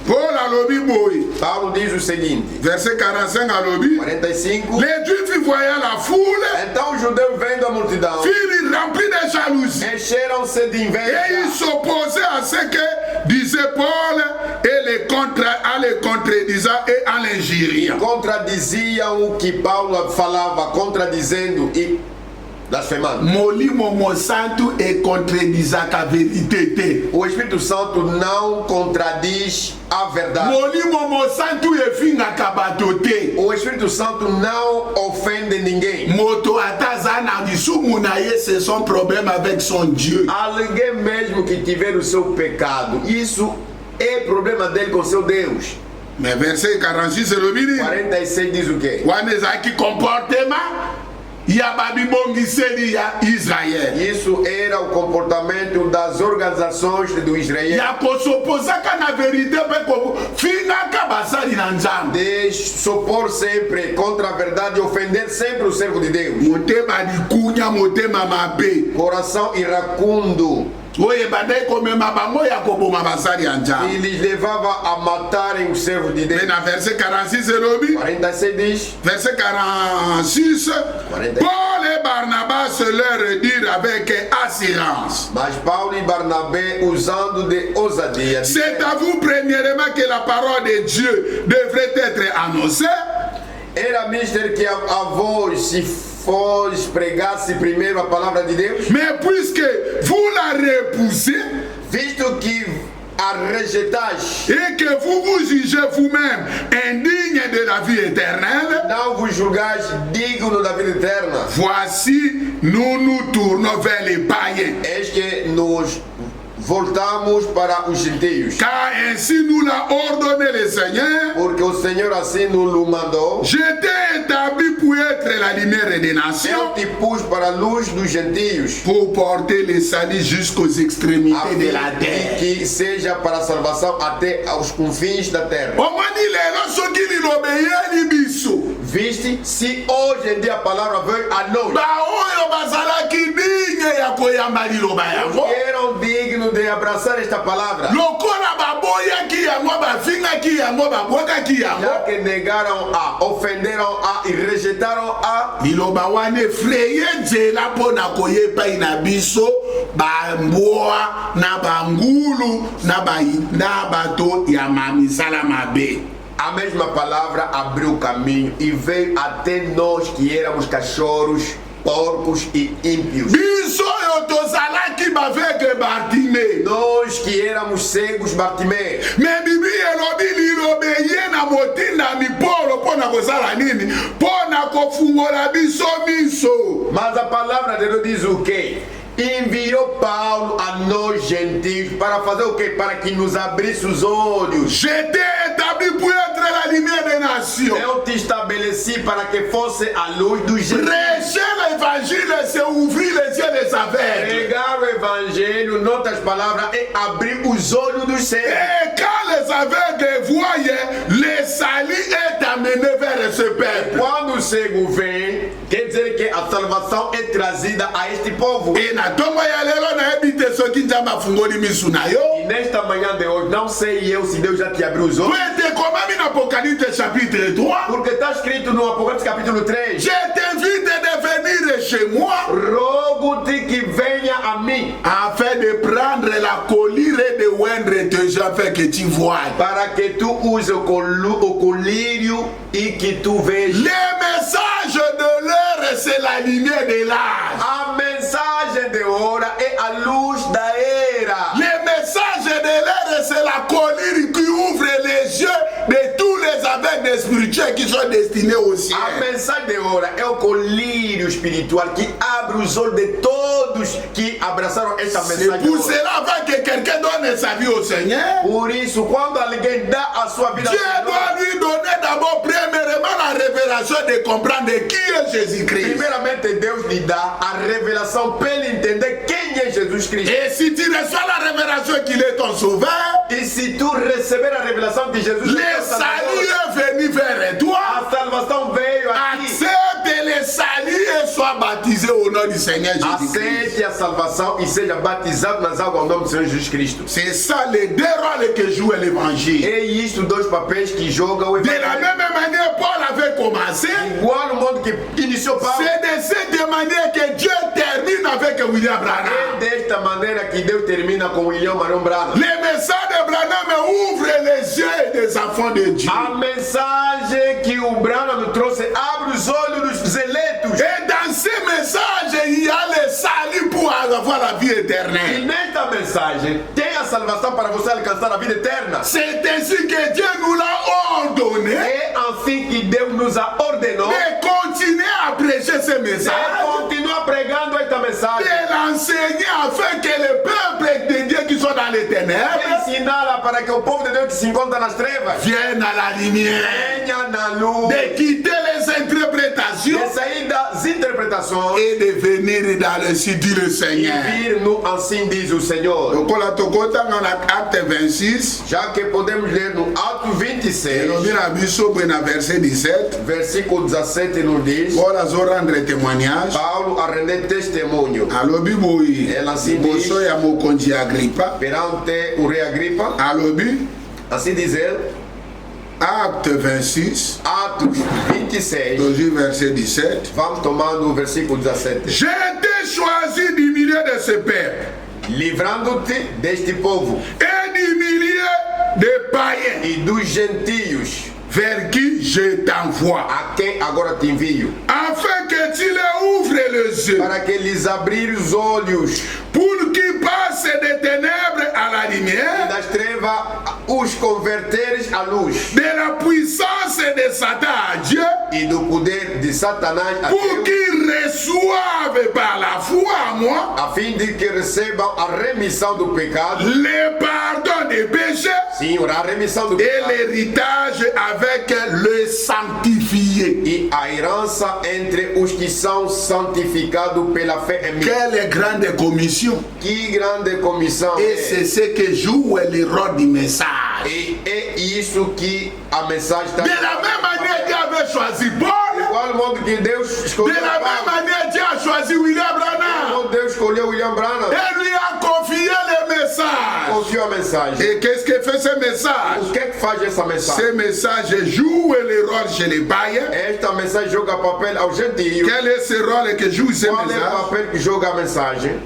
Paulo diz o seguinte. Verset 45 alobi. 45. Les Juifs voyaient la foule. Então os judeus vendo a multidão. Furent remplis de jalousie. Encheram-se de inveja. Et ils s'opposaient à ce que disait Paul et les contredisant et en l'injuriant. Contradiziam o que Paulo falava, contradizendo e blasfemando. Molimo Santo e contradizak a vérité. O Espírito Santo não contradiz a verdade. Molimo Santo e finga kabatote. O Espírito Santo não ofende ninguém. Moto atazana disumu na esse son problème avec son Dieu. Alguém mesmo que tiver o seu pecado, isso é problema dele com seu Deus. Mais verset 46 c'est le midi. 46 diz o quê? Quando comportement Isso era o comportamento das organizações do Israel. De se opor sempre contra a verdade e ofender sempre o servo de Deus. Coração iracundo. Il les levava a matarem o servo de Deus. Verset 46 diz. Verset 46. Paul et Barnabas se leur dirent avec assurance. Mas Paulo e Barnabé usando de ousadia. C'est à vous premièrement que la parole de Dieu devrait être annoncée. Era mister que a voz se fosse pregasse primeiro a palavra de Deus. Mais puisque vous la repoussez, visto que a rejetais et que vous vous jugez vous-même indigne de la vie éternelle, não vos julgais digno da vida eterna. Voici, nous nous tournons vers les païens. Eis que nos voltamos para os gentios. Car ainsi nous l'a ordonné le Seigneur. Porque o Senhor assim nos mandou. Je t'ai établi pour être la lumière des nations. Eu te pus para a luz dos gentios. Pour porter le salut jusqu'aux extrémités de la terre. Que seja para a salvação até aos confins da terra. Viste, se hoje em dia a palavra veio a nós, eram dignos de abraçar esta palavra. Já que negaram a, ofenderam a e rejeitaram a. A mesma palavra abriu o caminho e veio até nós que éramos cachorros, porcos e ímpios. Nós que éramos cegos, Bartimeu. Mas a palavra de Deus diz o quê? Enviou Paulo a nós gentios para fazer o quê? Para que nos abrisse os olhos. Je t'ai établi pour être la lumière des nations. Eu te estabeleci para que fosse a luz dos gentios. Prêcher l'évangile, c'est ouvrir les yeux des aveugles. Pregar o evangelho, noutras palavras, é abrir os olhos dos cegos. Et quand les aveugles voyaient, le salut est amené vers ce peuple. Quando o cego vem, quer dizer que a salvação é trazida a este povo. E nesta manhã de hoje, não sei eu se Deus já te abriu os olhos. Porque está escrito no Apocalipse capítulo 3. Je t'invite de venir chez moi. Rogo-te que venha a mim. Afin de prendre la collyre et de oindre tes yeux afin que tu vois. Para que tu uses o colírio e que tu vejas. Le message de l'heure, c'est la lumière de l'âge. A mensagem de hora é a luz da era. Le message de l'heure, c'est la collyre qui ouvre les yeux de tous les aveugles spirituels qui sont destinés au ciel. A mensagem de hora é o colírio espiritual que abre os olhos de todos que abraçaram esta mensagem. C'est pour cela avant que quelqu'un donne sa vie au Seigneur. Por isso, quando alguém dá a sua vida ao Dieu doit lui donner d'abord premièrement la révélation de comprendre qui est Jésus-Christ. Primeiramente, Deus lhe dá a revelação para ele entender quem é Jesus Cristo. Et si tu reçois la révélation qu'il est ton sauveur, e se tu receber a revelação de Jesus, le salut est venu vers toi. A salvação veio aqui. Accepte le salut et sois baptisé au nom du Seigneur Jésus-Christ. Aceite a salvação e seja batizado nas águas ao nome do Senhor Jesus Cristo. C'est ça les deux rôles que joue l'évangile. É isto dois papéis que joga o evangelho. De la même manière, Paul avait commencé. Igual o modo que iniciou Paulo. C'est de cette manière que Dieu termine avec William Branham. É desta maneira que Deus termina com William Marion Branham. Le message de Branham ouvre les yeux des enfants de Dieu. A mensagem que o Branham trouxe abre os olhos dos eleitos. Et dans ce message, il y a le salut pour avoir la vie éternelle. E nesta mensagem tem a salvação para você alcançar a vida eterna. C'est ainsi que Dieu nous l'a ordonné. É assim que Deus nos a ordenou. De continuer à prêcher ce message. De continuar pregando esta mensagem. De l'enseigner afin que le peuple de Dieu qui sont dans les ténèbres. Ensiná-la para que o povo de Deus que se encontra nas trevas vienne à la lumière. Venha na luz. De quitter les interprétations. interprétations et de venir dans le sud du Seigneur. Vir-nous assim diz o Senhor. Donc on a tokota dans Acte 26. Já que podemos ler no Ato 26. Et on vient à na verset 17. Versículo 17 nous dit. Paul a rendre témoignage. Paulo a render testemunho. Alobi boui. Ela assim diz. Boso ya mokonzi Agrippa. Perante o rei Agripa. Alobi. Assim diz ele. Acte 26. Atos 26. Verset 17. Vamos tomando o versículo 17. J'ai été choisi du milieu de ce peuple. Livrando-te deste povo. Et du milieu de païens. E dos gentios. Vers qui je t'envoie. A quem agora te envio. Afin que tu les ouvres les yeux. Para que lhes abrir os olhos. Pour qu'ils passent des ténèbres à la lumière. E das trevas os converteres à luz. De la puissance de Satan à Dieu. E do poder de Satanás a pour Deus. qu'ils reçoivent par la foi à moi. A fim de que recebam a remissão do pecado. Le pardon des péchés. Senhor, a remissão do pecado. Et l'héritage avec le sanctifié. E a herança entre os que são santificados pela fé em mim. Quelle grande commission. Que grande comissão. Et c'est ce que joue le rôle du message. E é isso que a mensagem está. De la même manière, Dieu avait choisi Paul. Igual modo que Deus escolheu. De la même manière, Dieu a choisi William Branham. Deus escolheu William Branham. Et lui a confié le message. Confiou a mensagem. Et qu'est-ce que fait ce message? O que é que faz essa mensagem? Ce message joue le rôle chez les païens. Esta mensagem joga papel aos gentios. Quel est ce rôle que joue ce Qual é message? o papel que joga a mensagem?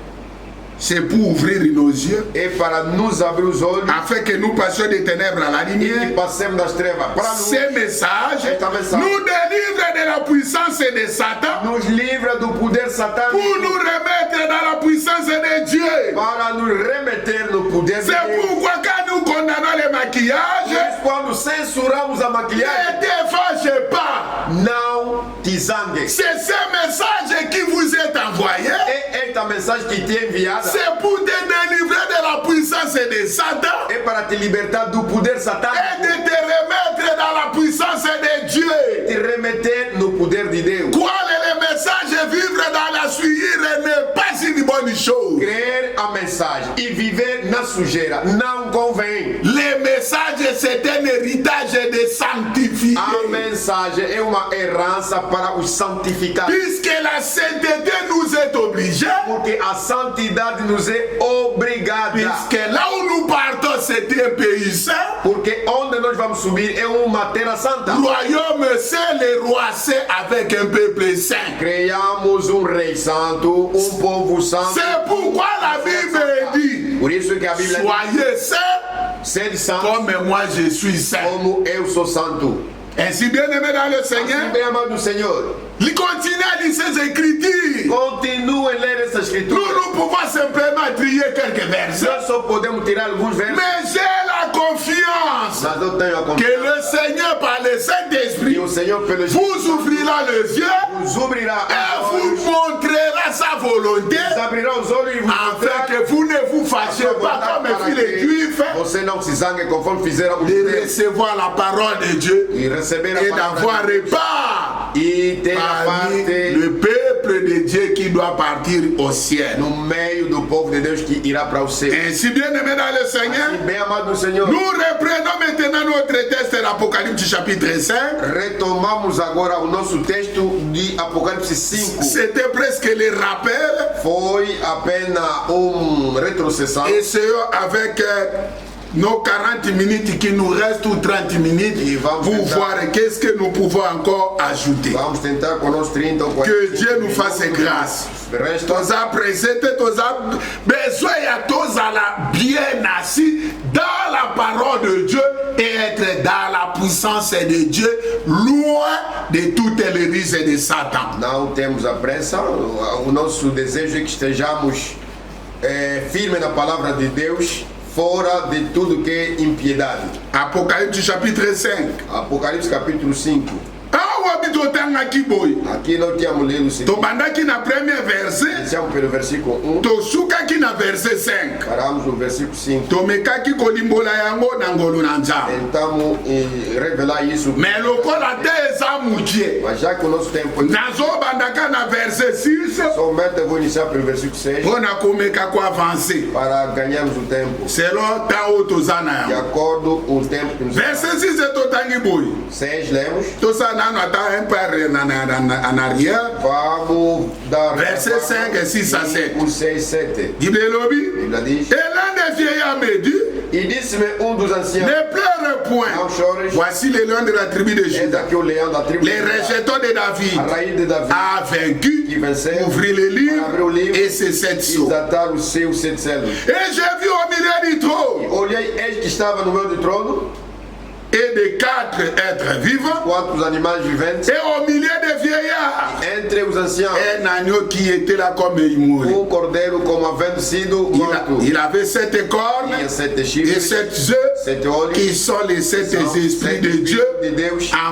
C'est pour ouvrir nos yeux. Et para nos abrir os olhos. Afin que nous passions des ténèbres à la lumière. E passemos das trevas para a luz. Ce message nous délivre de la puissance de Satan. Nos livra do poder satânico. Pour nous remettre dans la puissance de Dieu. Para nos remeter no poder de Deus. C'est pourquoi quand nous condamnons le maquillage. Quando censuramos a maquilhagem. Ne te fâche pas. Não te zangue. C'est ce message qui vous est envoyé. É esta mensagem que te é enviada. C'est pour te délivrer de la puissance de Satan. É para te libertar do poder satânico. Et de te remettre dans la puissance de Dieu. Te remeter no poder de Deus. Quoi le message vivre dans la sujeira n'est pas une bonne chose. Crer a mensagem e viver na sujeira não convém. Le message c'est un héritage de sanctifié. A mensagem é uma herança para os santificados. Puisque la sainteté nous est obligée. Porque a santidade nos é obrigada. Puisque là où nous partons c'est un pays saint. Porque onde nós vamos subir é uma terra santa. Royaume saint, le roi saint avec un peuple saint. Criamos rei santo, povo santo. C'est pourquoi la Bible dit. Por isso que a Bíblia soyez saints. Sede santo. Comme moi je suis saint. Como eu sou santo. Ainsi bien aimé dans le Seigneur. Assim bem amado no Senhor. Il continue à lire ses écritures. Continue a ler essa escritura. Nous pouvons simplement trier quelques versets. Nós só podemos tirar alguns versos. Mais j'ai la confiance que le Seigneur par le Saint-Esprit vous ouvrira les yeux et vous montrera sa volonté afin que vous ne vous fâchez pas comme fit les Juifs de recevoir la parole de Dieu et d'avoir part parmi le peuple de Dieu qui doit partir au ciel. Ainsi bien aimé dans le Seigneur, nous reprenons maintenant notre texte de l'Apocalypse chapitre 5. Retomamos agora o nosso texto de Apocalipse 5. C'était presque le rappel. Foi apenas retrocessão. Et c'est avec nos 40 minutes qui nous restent ou 30 minutes pour voir qu'est-ce que nous pouvons encore ajouter. Vamos tentar com nos 30 ou 40. Que Dieu nous fasse grâce. Tous appréciés, tous besoin à tous à la bien assis dans la parole de Dieu et être dans la puissance de Dieu, loin de toutes les risques de Satan. Não temos a pressa, o nosso desejo é que estejamos firmes na palavra de Deus, fora de tudo que é impiedade. Apocalipse chapitre 5. Apocalipse capítulo 5. Ah Aqui nós tínhamos lido o seguinte. Tobandaki na premier verset. Iniciamos pelo versículo 1. Tosukaki na verset 5. Paramos no versículo 5. Tomekaki kolimbola yango na ngolu na nzambe. Tentamos revelar isso. Mais lokola te eza mukie. Mas já que o nosso tempo. Nazobandaka na verset 6. Somente eu vou iniciar pelo versículo 6. Pona komeka ko avancer. Para ganharmos o tempo. Selon tao tozana. De acordo com o tempo que nos. Verset 6 é totangi boy. 6 lemos. Tosana no ata un peu en arrière. Vamos dar. Verset 5 et 6 à 7. O 6, 7. Bible lobi. Bible diz. Et l'un des vieillards me dit. E disse-me dos anciens. Ne pleure point. Não chores. Voici le lion de la tribu de Juda. Aqui o leão da tribu. Les rejetons de David. A raiz de David. A vaincu. Qui venceu. Ouvrir le livre. Et ses 7 sceaux. Desatar os seus 7 selos. Et j'ai vu au milieu du trône. Olhei, eis que estava no meio do trono. Et de 4 êtres vivants. 4 animais viventes. Et au milieu des vieillards. Entre os anciens. Un agneau qui était là comme immortel. Cordeiro como havendo sido morto. Il avait 7 cornes. Et 7 chifres. Et 7 œufs. Qui sont les 7 esprits de Dieu.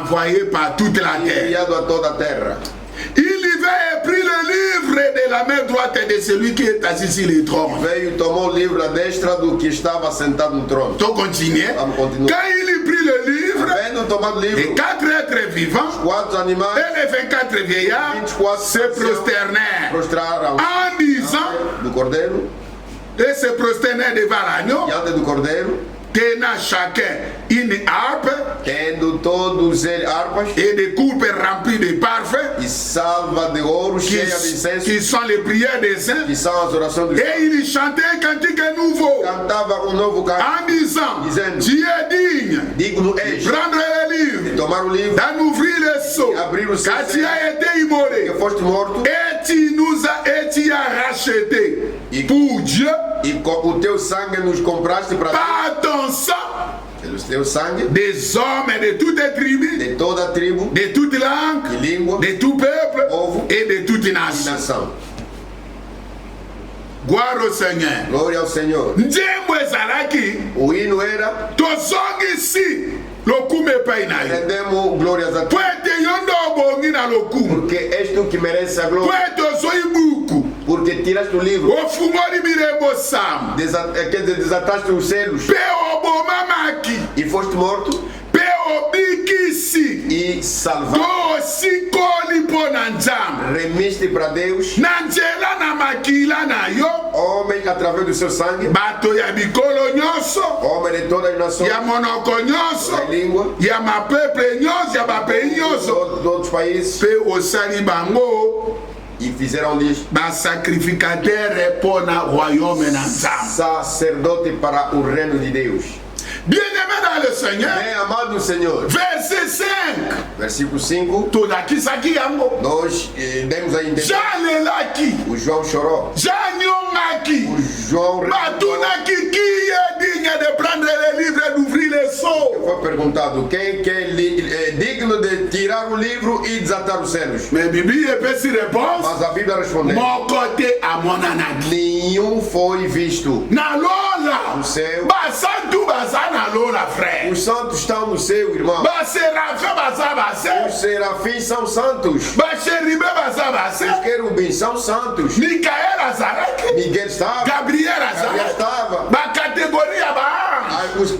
Envoyés par toute la terre. A toda a terra. Il y va et prit le livre de la main droite de celui qui est assis sur le trône. Veio e tomou o livro à destra do que estava sentado no trono. Donc continuez. Quand il y prit le livre, les 4 êtres vivants et les 24 vieillards se prosternèrent en disant et se prosternèrent devant l'agneau. Tenant chacun une harpe tendo todos eles harpas et des coupes remplies de parfums e salva de ouro cheia de incenso qui sont les prières des saints qui sont as orações dos et il chantait un cantique nouveau cantava novo canto en disant tu es digne digno és prendre le livre tomar o livro d'en ouvrir le sceau car tu as été immolé que foste morto et tu as racheté pour Dieu e com o teu sangue nos compraste para par ton sang pelo teu sangue des hommes de toutes les tribus de toda a tribo de toute langue de língua de tout peuple povo et de toute nation. Gloire au Seigneur. Glória ao Senhor. Njembo ezalaki o hino era tozongisi lokumu epai na yo rendemos glórias a ti po ete yo nde obongi na lokumu porque és tu que merece a po glória ete ozwi buku porque tiraste o livro ofungoli bilembo sama desataste os selos mpe obomamaki e foste morto mpe obikisi e salvaste tosikoli mpo na nzambe remiste para Deus na nzela na makila na yo homem através do seu sangue bato ya bikolo nyonso homem de todas as nações ya monoko nyonso da língua ya mapeple nyonso ya bapei nyonso d'autres países mpe osali bango e fizeram-lhes basacrificateur mpo na royaume na nzambe sacerdote para o reino de Deus. Bien-aimé dans le Seigneur, bem amado do Senhor, verset 5, versículo 5, tolakisaki yango nós demos a entender jalelaki o João chorou, janyongaki o João batunaki qui est digne de prendre le livre et d'ouvrir les sceaux. Foi perguntado quem que é digno de tirar o livro e desatar os selos. Mais Bible epesi réponse, Mas a Bíblia respondeu, moko te amonanaki nenhum foi visto na lola no céu. basantu baza na lola frère, Os santos estão no céu, irmão. baserafe baza base, Os serafins são santos. basheribe baza base, Os querubins são santos. mikael azalaki, Miguel estava. gabriel Gabriel azalaki, estava. bakategoria ba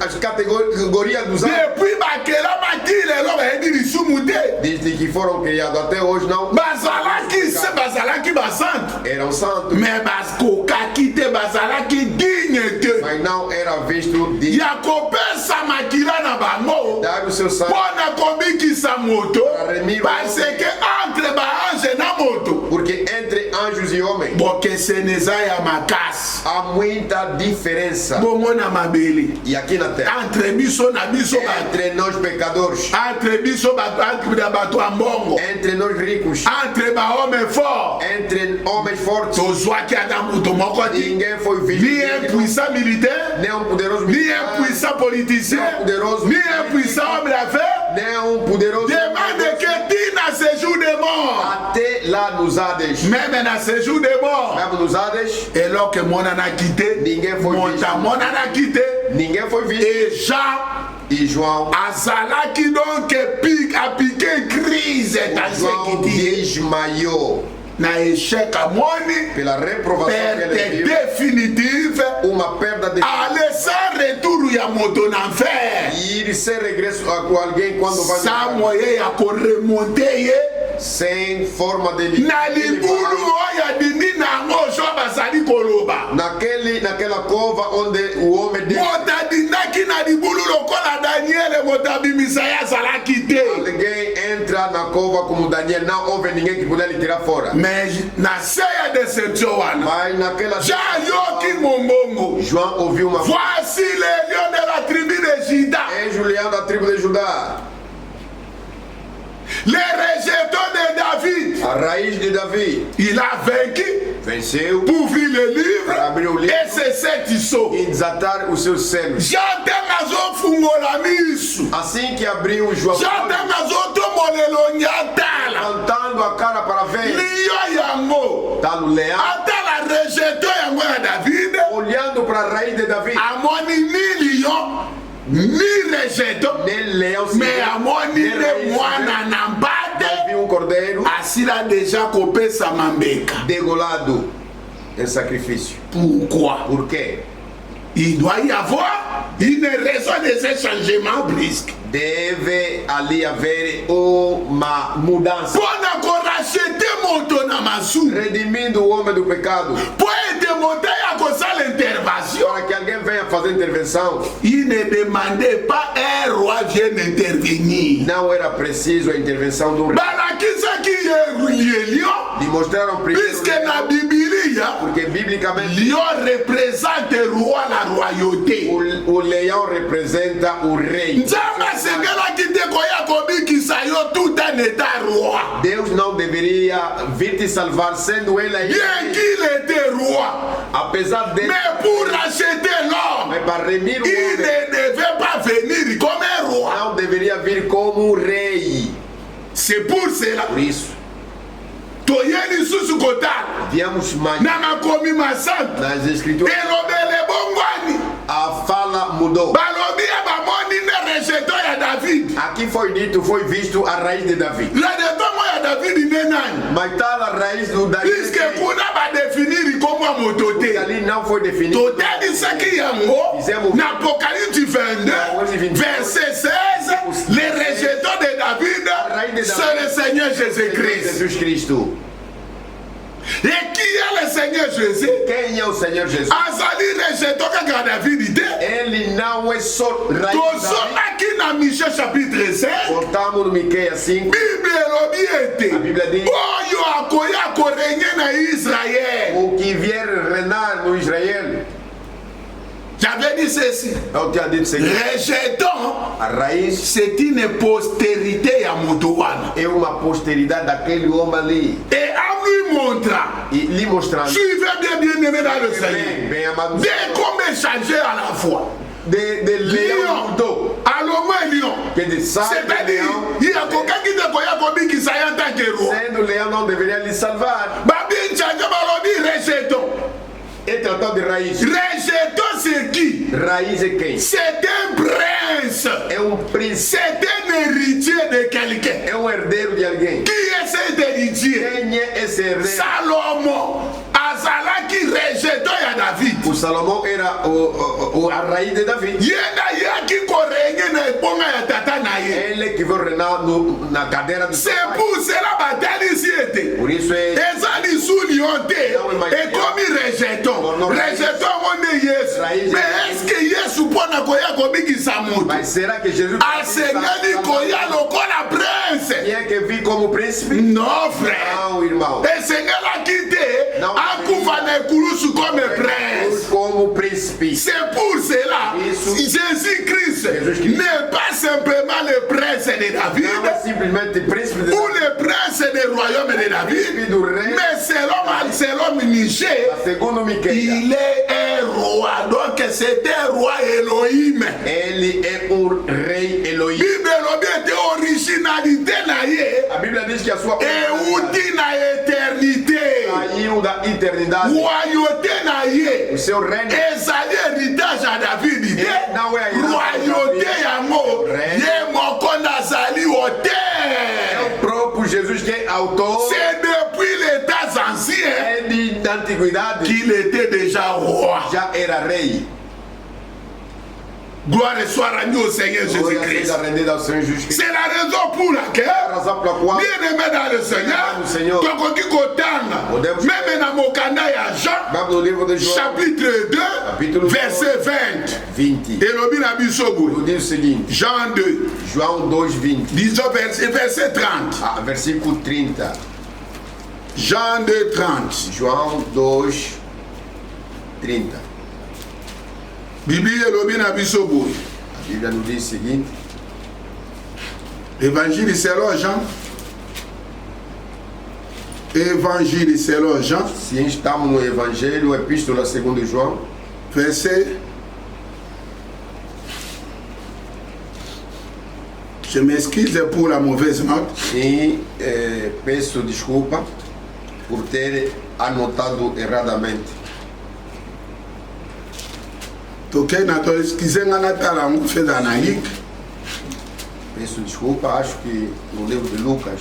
As categorias dos anjos, depuis bakelamaki lelo bayebi lisumu te desde que foram criados até hoje, não bazalaki se bazalaki basantu eram santos. me bakokaki te bazalaki digne te Mas não era visto de ya kopesa makila na bango dar o seu sangue. mpo na kobikisa moto Remiro. parce que entre baange na moto Porque entre anjos e homens bokeseni eza ya makasi há muita diferença. bongo na mabele E aqui na terra, entre biso na biso bato entre nós pecadores, entre biso bato entre na bato ya mbongo entre nós ricos, entre bahome fort entre homens fortes, tozwaki ata moto moko te ninguém foi ni visto. un puissant militaire Nem um poderoso ni un militar, puissant politicien ni un puissant homme d'affaires nem um poderoso demande que ti na séjour de mort até lá nos Hades. même na séjour de mort Mesmo nos Hades, eloko monanaki te Ninguém foi moto visto. amonanaki te ninguém foi visto. et Jean Et João azalaki donc a piqué crise desmaiou na échec amoni pela reprovação perte définitive uma perda de aller sans retour ya moto na enfer ir sem regresso a alguém quando vai sans moyen ya ko remonter ye sem forma de na libulu oyo adindi nango so bazali koloba naquela cova onde o homem moto adindaki na libulu lokola Daniel moto abimisa ye azalaki te alguém entra na cova como Daniel não houve ninguém que pudesse lhe tirar fora mais na ceia de deception wana mas naquela já yoki mombongo João ouviu uma voici le lion de la tribu de Juda é Julião da tribo de Judá le rejeton de David a raiz de Davi il a vaincu venceu pour ouvrir le livre livre et ses 7 sceaux e desatar os seus selos já azofungola miso assim que abriu João já azotomolelo nyatala levantando a cara para ver lion yango tá no leão atala rejeton yango ya David olhando para a raiz de Davi amoni ni lion ni rejeton nem leão mais amoni ne mwana na mbade viu cordeiro asila déjà kopesa mambeka degolado em sacrifício. Pourquoi? Por quê? Il doit y avoir une raison de ce changement brusque. Deve ali haver uma mudança. Pour qu'on rachète mon ton amassou. Redimindo o homem do pecado. Pour demander à cause l'intervention. Para que alguém venha fazer intervenção. Il ne demandait pas un roi vienne intervenir. Não era preciso a intervenção do rei. Balakisa qui est lion. Demonstraram primeiro. Puisque na Biblia, porque biblicamente lion représente le roi, la royauté. O leão representa o rei. Deus não deveria vir te salvar sendo ele aí. Bien qu'il était roi, apesar de mais pour racheter l'homme, mas para remir o il homem, ne devait pas venir comme un roi. Não deveria vir como rei. C'est pour cela. Por isso, toyeni susu kotala. viemos mais na makomi masanta. nas escrituras. Elobele bongwani. A fala mudou. Balobi abamoni ne rejeton ya David. Aqui foi dito, foi visto a raiz de Davi. La detongo ya David ne nani. Mas está a raiz do Davi. Puisque kuna ba définir comme un mototé. Ali não foi definido. Totali saki yango. Na Apocalypse 22, verset 16, les rejetons de David, c'est le Seigneur Jésus-Christ. Jésus-Christ. Et qui est le Seigneur Jésus? Quem é o Senhor Jesus? Azali rejeton kaka David. Ele não é só raiz de Davi. Aqui na Michée chapitre 5, Voltamos no Miqueias 5. Bible A Bíblia diz: oyo akoya korenye na Israël. o que vier reinar no Israel. J'avais dit ceci. Eu tinha dito Senhor. Rejeton, A raiz c'est une postérité ya motowana. é uma posteridade daquele homem ali. Et en lui montrant, E lhe mostrando. suivez bien aimé dans le Bem, Seigneur. bem amado. Dès qu'on est changé à la fois. De leão Lion, mudou. alors moi lion. Que de sangue de C'est-à-dire, leão. il y a quelqu'un qui te connaît comme qui s'est en tant que roi. Sendo leão não deveria lhe salvar. Babi change balobi rejeton. E tratando de raiz. Rejeton c'est qui? Raiz é quem? C'est un prince. É príncipe. C'est un héritier de quelqu'un. É herdeiro de alguém. Qui est cet héritier? Quem é esse herdeiro? Salomon. Azalaki rejeton ya David. O Salomão era a raiz de Davi. Yenda yaki korenye na eponga ya tata na ye. Ele que veio reinar na cadeira do C'est pour cela batali si était. Por isso é. Ezali sous lionté. Et comme rejeton. Rejeton on est Yesu. Mais est-ce que Yesu pona koya kobikisa mutu? Mas será que Jesus Asengeli koya lokola prince. tinha que vir como príncipe? Non frère. Não, irmão. Esengela kite. Akufa na ekulusu comme prince. Como príncipe. C'est pour cela Jésus-Christ n'est pas simplement le prince de David Não é simplesmente príncipe de ou le prince du royaume de David, mais selon Michée, segundo Miqueias, il est un roi. Donc c'est un roi Elohim. ele é rei Elohim. Bible était originalité na ye. A Bíblia diz que a sua Et outi na éternité. saiu da eternidade. Royauté na ye. O seu reino. Ezali héritage à David. Royauté yango. Ye mokonda azali ote. É o próprio Jesus que é autor. C'est depuis les temps anciens d'antiguidade qu'il était déjà roi. Já era rei. Gloire soit rendue au Seigneur Jésus-Christ. C'est la raison pour laquelle, bien aimé dans le Seigneur, même dans mon canal à Jean, chapitre 2, verset 20. Et le Jean 2. João 2, 20. Disons verset 30. Ah, versículo 30. Jean 2, 30. João 2, 30. A Bíblia nous dit le seguinte. Évangile selon Jean. Évangile selon Jean. Se estamos no Evangelho, Epístola segundo João. Verset. Je m'excuse pour la mauvaise note. E peço desculpa por ter anotado erradamente. Peço desculpa, acho que no livro de Lucas.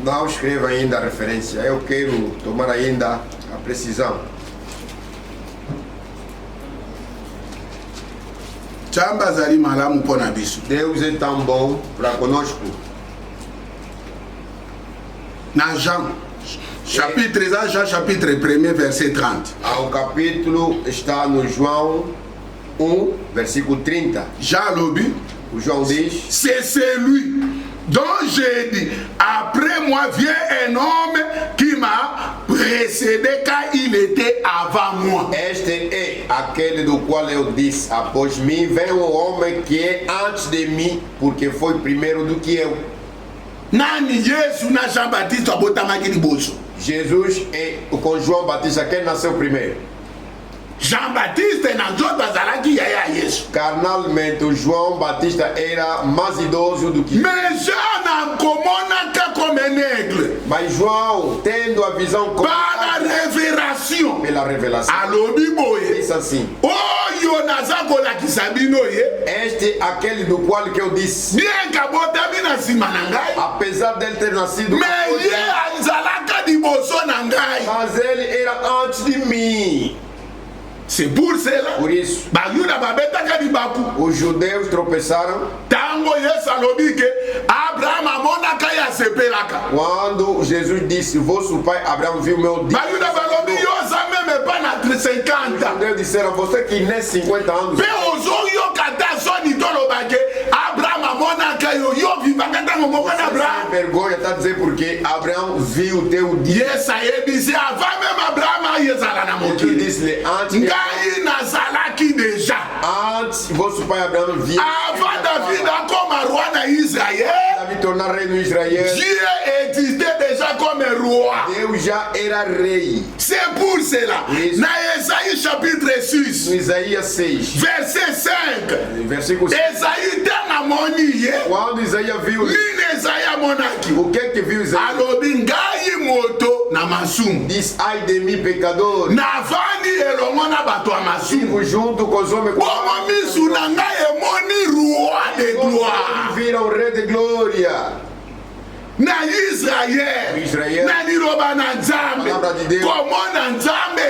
Não escreva ainda a referência, eu quero tomar ainda a precisão. Deus é tão bom para conosco. Na Jean. Chapitre Jean, chapitre 1, verset 30. O capítulo está no João 1, versículo 30. Jean Lobi. O João diz: c'est celui dont j'ai dit, après moi vient un homme qui m'a précédé car il était avant moi. Este é aquele do qual eu disse: após mim vem um homem que é antes de mim, porque foi primeiro do que eu. Nani Yesu na Jean Baptiste abotamaki liboso. Jesus é com João Batista quem nasceu primeiro. Jean Baptiste nasceu bazalaki yaya Yesu. Carnalmente o João Batista era mais idoso do que. Mais Jean n'a commonaka comme un aigle. Mas João, tendo a visão par la révélation. Pela revelação. Alobi boye. Diz assim. Oyo nazakola kisabino ye. Este aquele do qual que eu disse. Bien kabotami na sima na ngai. Apesar dele ter nascido. Mais ye anzalaka liboso na ngai. Mas ele era antes de mim. C'est pour cela. Por isso. Os judeus tropeçaram. Quando Jesus disse: vosso pai Abraão viu meu dia. Os judeus disseram: você que nem 50 anos. Vergonha está a dizer porque Abraão viu o teu dia. Jesus disse-lhe: antes antes vosso pai Abraão viu. Avant David comme roi na Israël. David tornar rei no Israël. Dieu existait déjà comme roi. Deus já era rei. C'est pour cela. Na Isaïe chapitre 6. No Isaías 6. Verset 5. Versículo 5. Isaïe tena moni. Quando Isaías viu. Lina Isaïe monaki. O que viu Isaías? Alobingai moto na masum. Diz: ai de mim pecador. Na vani elongo na bato a masum. Junto com os homens. Como misu na ngai moni roi de gloire. Vira o rei de glória. Na Israël, na liloba na Nzambe, komo na Nzambe,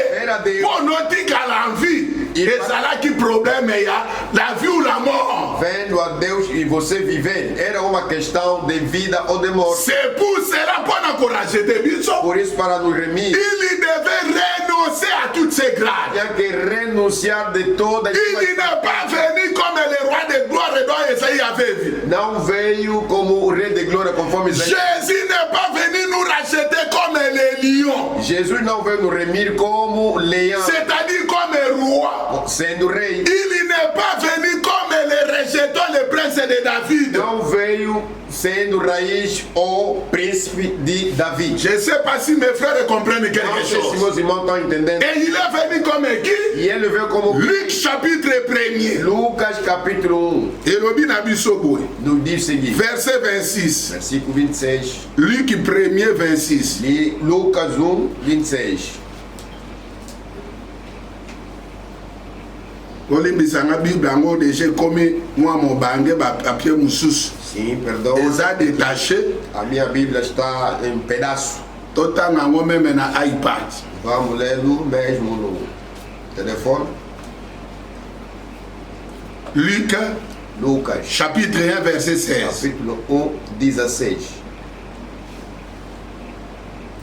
ponotika la vie, ezalaki problème ya la vie ou la mort. Vendo a Deus e você viver, era uma questão de vida ou de morte. C'est pour cela pour encourager des biso. Por isso para nos remir. Il devait renoncer à toutes ses grâces. Il y a que renunciar de todas. Il n'est pas venu comme le roi de gloire dont Isaïe avait vu. Não veio como o rei de glória conforme Isaías. Jésus n'est pas venu nous racheter comme les lions. Jesus não veio nos remir como leão. C'est-à-dire comme roi. Sendo rei. Il n'est pas venu comme les rejetons, les princes de David. Não veio sendo raiz ou príncipe de Davi. Je ne sais pas si mes frères comprennent quelque Não sei se chose. meus irmãos estão entendendo. Et il est venu comme qui? E ele veio como Luc chapitre 1er. Lucas capítulo 1. Et le Binabisoboy. Nous dit o seguinte. Verset 26. Versículo 26. Luc 1er 26. E Lucas 1, 26. Olimbisanga Bible ango déjà comme moi mon bangue ba papier mususu. Sim, perdão. Eza détaché. A minha Bíblia está em pedaço. Totanga ango même na iPad. Vamos ler no mesmo no telefone. Lucas chapitre 1 verset 16. Capítulo 1, 16.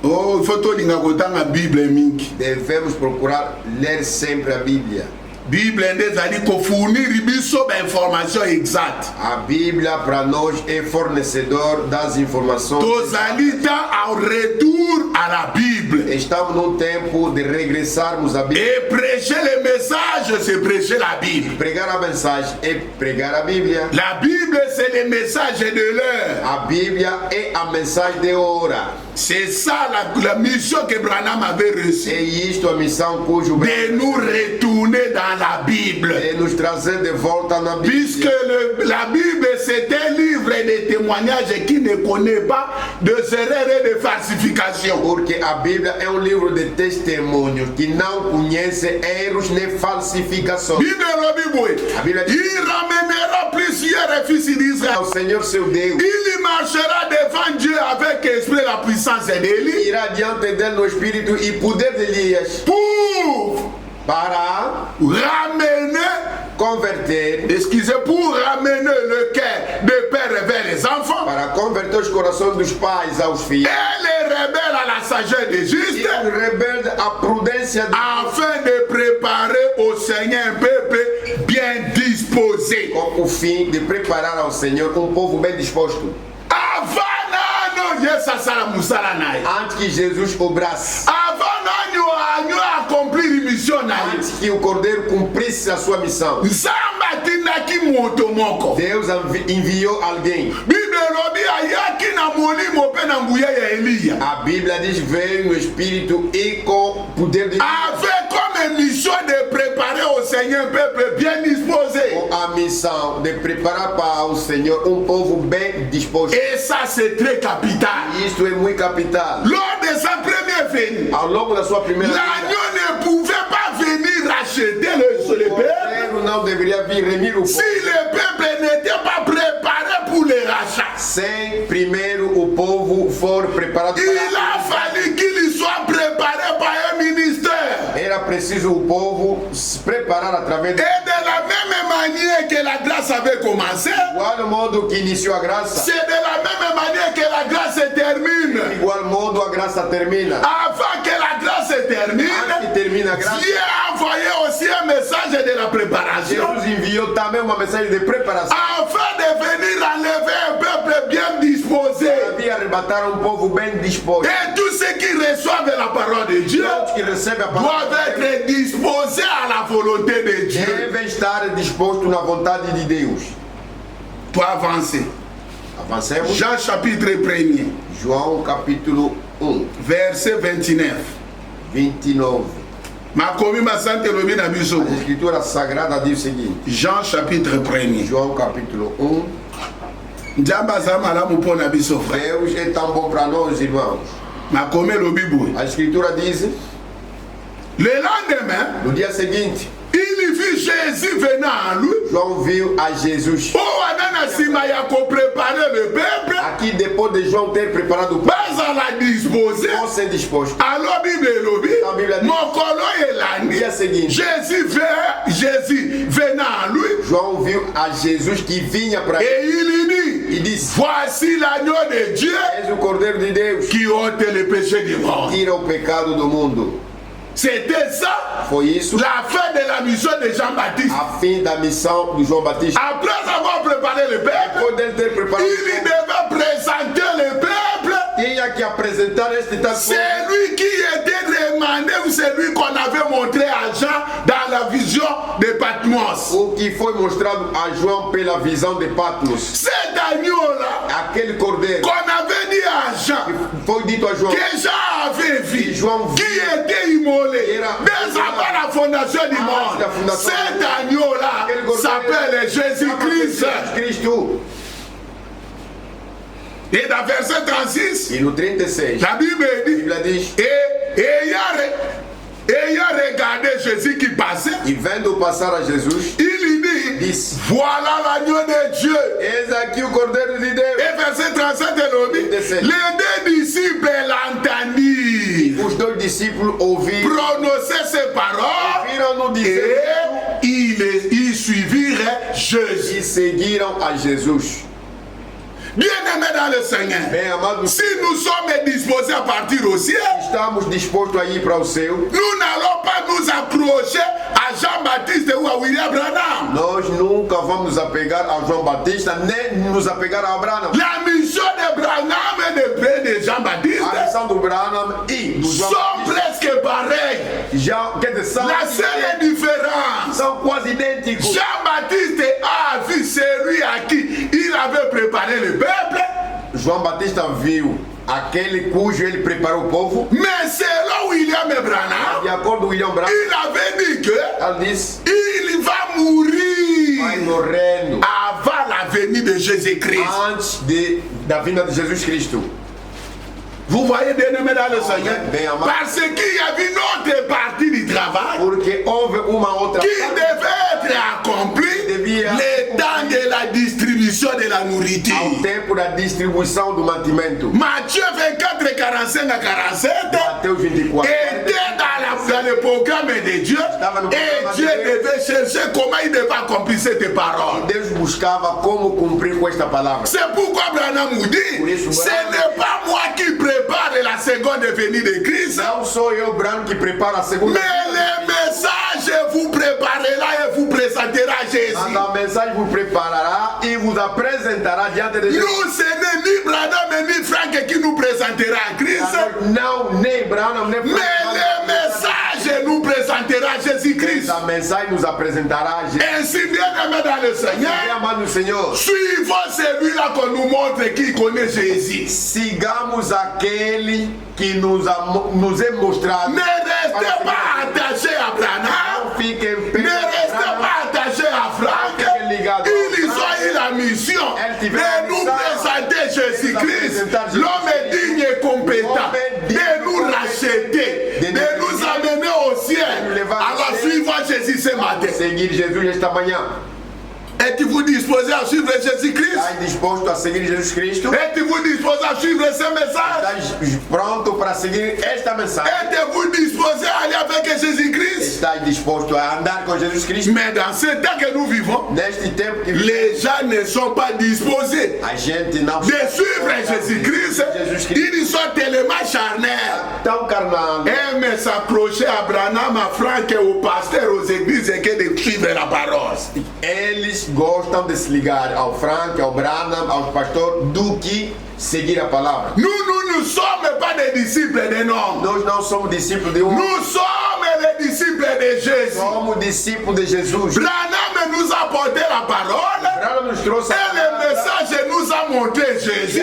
Oh, il faut tolinga kotanga Bible mingi. Devemos procurar ler sempre a Bíblia. Bible ndezali kofournir biso ba information exacte. A Bíblia para nós é fornecedor das informações. Tozali ta au retour à la Bible. Estamos num tempo de regressarmos à Bíblia. Et prêcher le message, c'est prêcher la Bible. Pregar a mensagem é pregar a Bíblia. La Bible, c'est le message de l'heure. A Bíblia é a mensagem de hora. C'est ça la mission que Branham avait É reçue. isto a missão cujo De nous retourner dans la Bible. é nos trazer de volta na Bíblia. Puisque la Bible, c'est un livre de témoignages qui ne connaît pas de erreurs et de falsification. Porque a Bíblia é livro de testemunhos que não conhece erros nem falsificações. Bible, A Bíblia diz: il ramènera plusieurs fils d'Israël. o Senhor seu Deus Il marchera devant Dieu avec esprit la puissance d'Élie irá diante dele no espírito e poder de Elias pour para ramener, converter, pour ramener le cœur des pères vers les enfants para converter os corações dos pais aos filhos et les rebelles à la sagesse des e justes, os rebeldes à prudência de afin de préparer au Seigneur un peuple bien disposé. com o fim de preparar ao Senhor povo bem disposto. Antes que Jesus obrasse, antes que o Cordeiro cumprisse a sua missão, Deus enviou alguém. A Bíblia diz: veio no Espírito e com poder de avec comme mission de préparer au Seigneur un peuple bien disposé. com a missão de preparar para o Senhor povo bem disposto. Et ça c'est très capital. Isto é muito capital. Lors de sa première venue, Ao longo da sua primeira l'agneau ne pouvait pas venir racheter le peuple Cordeiro não deveria vir remir o si povo le peuple n'était pas préparé pour le rachat. sem primeiro o povo for preparado Il a fallu qu'il soit préparé par un ministère. Era preciso o povo se preparar através Et de la même manière que la grâce avait commencé, igual modo que iniciou a graça, c'est de la même manière que la grâce se termine. igual modo a graça termina. Avant que la grâce se termine, Antes que termine a graça, Dieu a envoyé aussi un message de la préparation Jesus enviou também uma mensagem de preparação afin de venir enlever un peuple bien disposé. para arrebatar povo bem disposto. Et tous ceux qui reçoivent la parole de Dieu Todos que recebem a palavra doivent être disposés à la volonté de Dieu. devem estar dispostos na vontade de Deus. Pour avancer. Avancemos. Jean chapitre 1er, João capítulo 1, verset 29. 29. Makomi Masante Lobi na biso. A Escritura Sagrada diz o seguinte: Jean chapitre 1er. João capítulo 1. Njamba za malamu po na biso frère. Deus é tão bom para nós, irmãos. Makomi Lobi boy. A Escritura diz: Le lendemain, no dia seguinte, il vit Jésus venant à lui. João viu a Jesus. Oh, anana sima ya ko préparer le peuple. Aqui, depois de João ter preparado o povo, Pas à la disposer. não ser disposto. Alors Bible lobi. A Bíblia diz: Mokolo no elani. dia seguinte, Jésus venant à lui. João viu a Jesus que vinha para ele Et il dit, e disse: voici l'agneau de Dieu És o Cordeiro de Deus qui ôte le péché du monde. tira o pecado do mundo. C'était ça, Foi isso la fin de la mission de Jean-Baptiste. a fim da missão de João Batista. Après avoir préparé le peuple, Depois dele ter preparado o il povo, devait présenter le peuple. tinha que apresentar este tal povo. C'est lui qui était demandé, ou c'est lui qu'on avait montré à Jean dans la vision de Patmos. Patmos. O que foi mostrado a João pela visão de Patmos. Cet agneau-là, aquele cordeiro, qu'on avait dit à Jean, foi dito a João, que Jean avait vu, João qui était immolé dès avant la fondation du monde. Cet agneau-là s'appelle Jésus-Christ. Et dans verset 36, e no 36, la Bible dit, et ayant regardé Jésus qui passait, e vendo passar a Jesus, il lui dit, voilà l'agneau de Dieu. Eis aqui o cordeiro de Deus. Et verset 37, les deux disciples l'entendirent. Os dois discípulos ouviram, prononcer ces paroles, ouviram-no dizer, et ils suivirent Jésus. E seguiram a Jesus. Bien-aimés dans le Seigneur, si nous sommes disposés à partir au ciel, estamos dispostos a ir para o céu, nous n'allons pas nous accrocher à Jean-Baptiste ou à William Branham. Nós nunca vamos nos apegar a João Batista, nem nos apegar a Abraão. La mission de Branham et de Jean-Baptiste a missão do Branham e do João sont presque pareilles. La seule différence, são quase idênticos. Jean-Baptiste a vu celui à qui il avait préparé le peuple. João Batista viu aquele cujo ele preparou o povo. Mais selon William Branham, de acordo com William Branham, il avait dit que il va mourir vai morrendo avant la venue de Jésus-Christ. Antes da vinda de Jesus Cristo. Vous voyez, bien-aimés dans le Seigneur, parce qu'il y avait une autre partie du travail porque houve uma outra qui devait être accomplie, le temps de la distribution de la nourriture. Ao tempo da distribuição do mantimento. Matthieu 24, 45 à 47 Mateus 24 était dans le programme de Dieu, et Dieu devait chercher comment il devait accomplir cette parole. Deus buscava como cumprir com esta palavra. C'est pourquoi Branham nous dit, ce n'est pas moi qui prépare la seconde venue de Christ, não sou eu, Branham, que prepara a segunda. mais le message vous préparera et vous présentera Jésus. A mensagem vous préparera et vous apresentará diante de Deus. Nous, ce n'est ni Branham ni Frank qui nous présentera Christ, não, nem Branham, nem Frank, mais le message nous présentera Jésus-Christ. A mensagem nos apresentará Jesus. Ainsi, bien-aimés dans le Seigneur, suivons celui-là qu'on nous montre qui connaît Jésus. Sigamos aquele que nos é mostrado. Ne restez pas attachés à Branham, ne restez pas attachés à Frank. Ils ont eu la mission de nous présenter Jésus-Christ, l'homme digne et compétent, de nous racheter, de nous amener au ciel. Alors suivons Jésus ce matin. Seguir Jesus esta manhã. Êtes-vous disposé à suivre Jésus-Christ? Estás disposto a seguir Jesus Cristo? Êtes-vous disposé à suivre ce message? Estás pronto para seguir esta mensagem? Êtes-vous disposé à aller avec Jésus-Christ? Estás disposto a andar com Jesus Cristo? Mais dans ce temps que nous vivons, neste tempo que les gens ne sont pas disposés a gente não de suivre Jésus-Christ. Ils sont tellement charnels. Tão carnal. Aiment s'approcher à Branham, à Frank, aux pasteurs, aux églises et que de suivre la parole. Eles gostam de se ligar ao Frank, ao Branham, ao pastor, do que seguir a palavra. Nous ne sommes pas des disciples de l'homme. Nós não somos discípulos de Nous sommes les disciples de Jésus. Somos discípulos de Jesus. Branham nous a apporté la parole. Branham nos trouxe et le message nous a montré Jésus.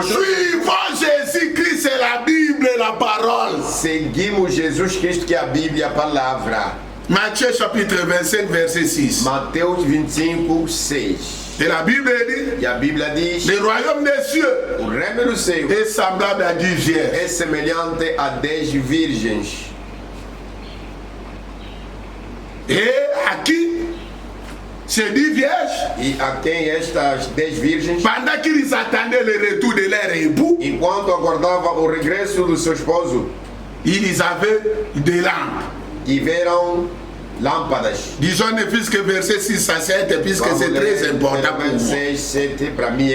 Suivons Jésus-Christ, c'est la Bible et la parole. Seguimos Jesus Cristo, que é a Bíblia, a palavra. Matthieu chapitre 25, verset 6. Mateus 25, 6. Et la Bible dit, e a Bíblia diz, le royaume des cieux o reino dos céus est semblable à 10 vierges. É semelhante a 10 virgens. Et à qui ces 10 vierges? E a quem estas 10 virgens, pendant qu'ils attendaient le retour de leur époux, enquanto aguardavam o regresso do seu esposo, ils avaient des lampes. Tiveram lâmpadas. Disons-ne puisque verset 6 à 7, puisque c'est très important pour moi.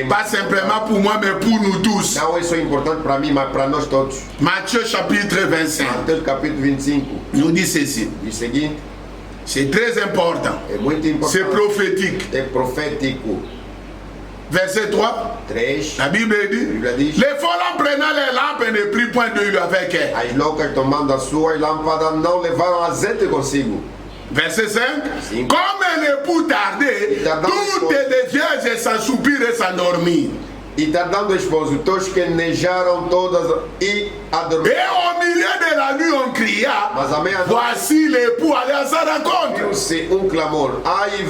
Pas simplement pour moi, mais pour nous tous. Não é só importante para mim, mas para nós todos. Matthieu chapitre 25. Mateus capítulo 25. Nous dit ceci. Diz o seguinte. C'est très important. É muito importante. C'est prophétique. É profético. Verset 3. 3. La Bible dit, les folles prenant les lampes ne prirent point d'huile avec elles. As loucas tomando as suas lâmpadas não levaram azeite consigo. Verset 5. Comme l'époux tardait, toutes les vierges s'assoupirent et s'endormirent. E tardando o esposo, todos que nejaram todas e adormeram. Et au milieu de la nuit, on cria, voici l'époux allait à sa rencontre. Viu-se clamor. Aí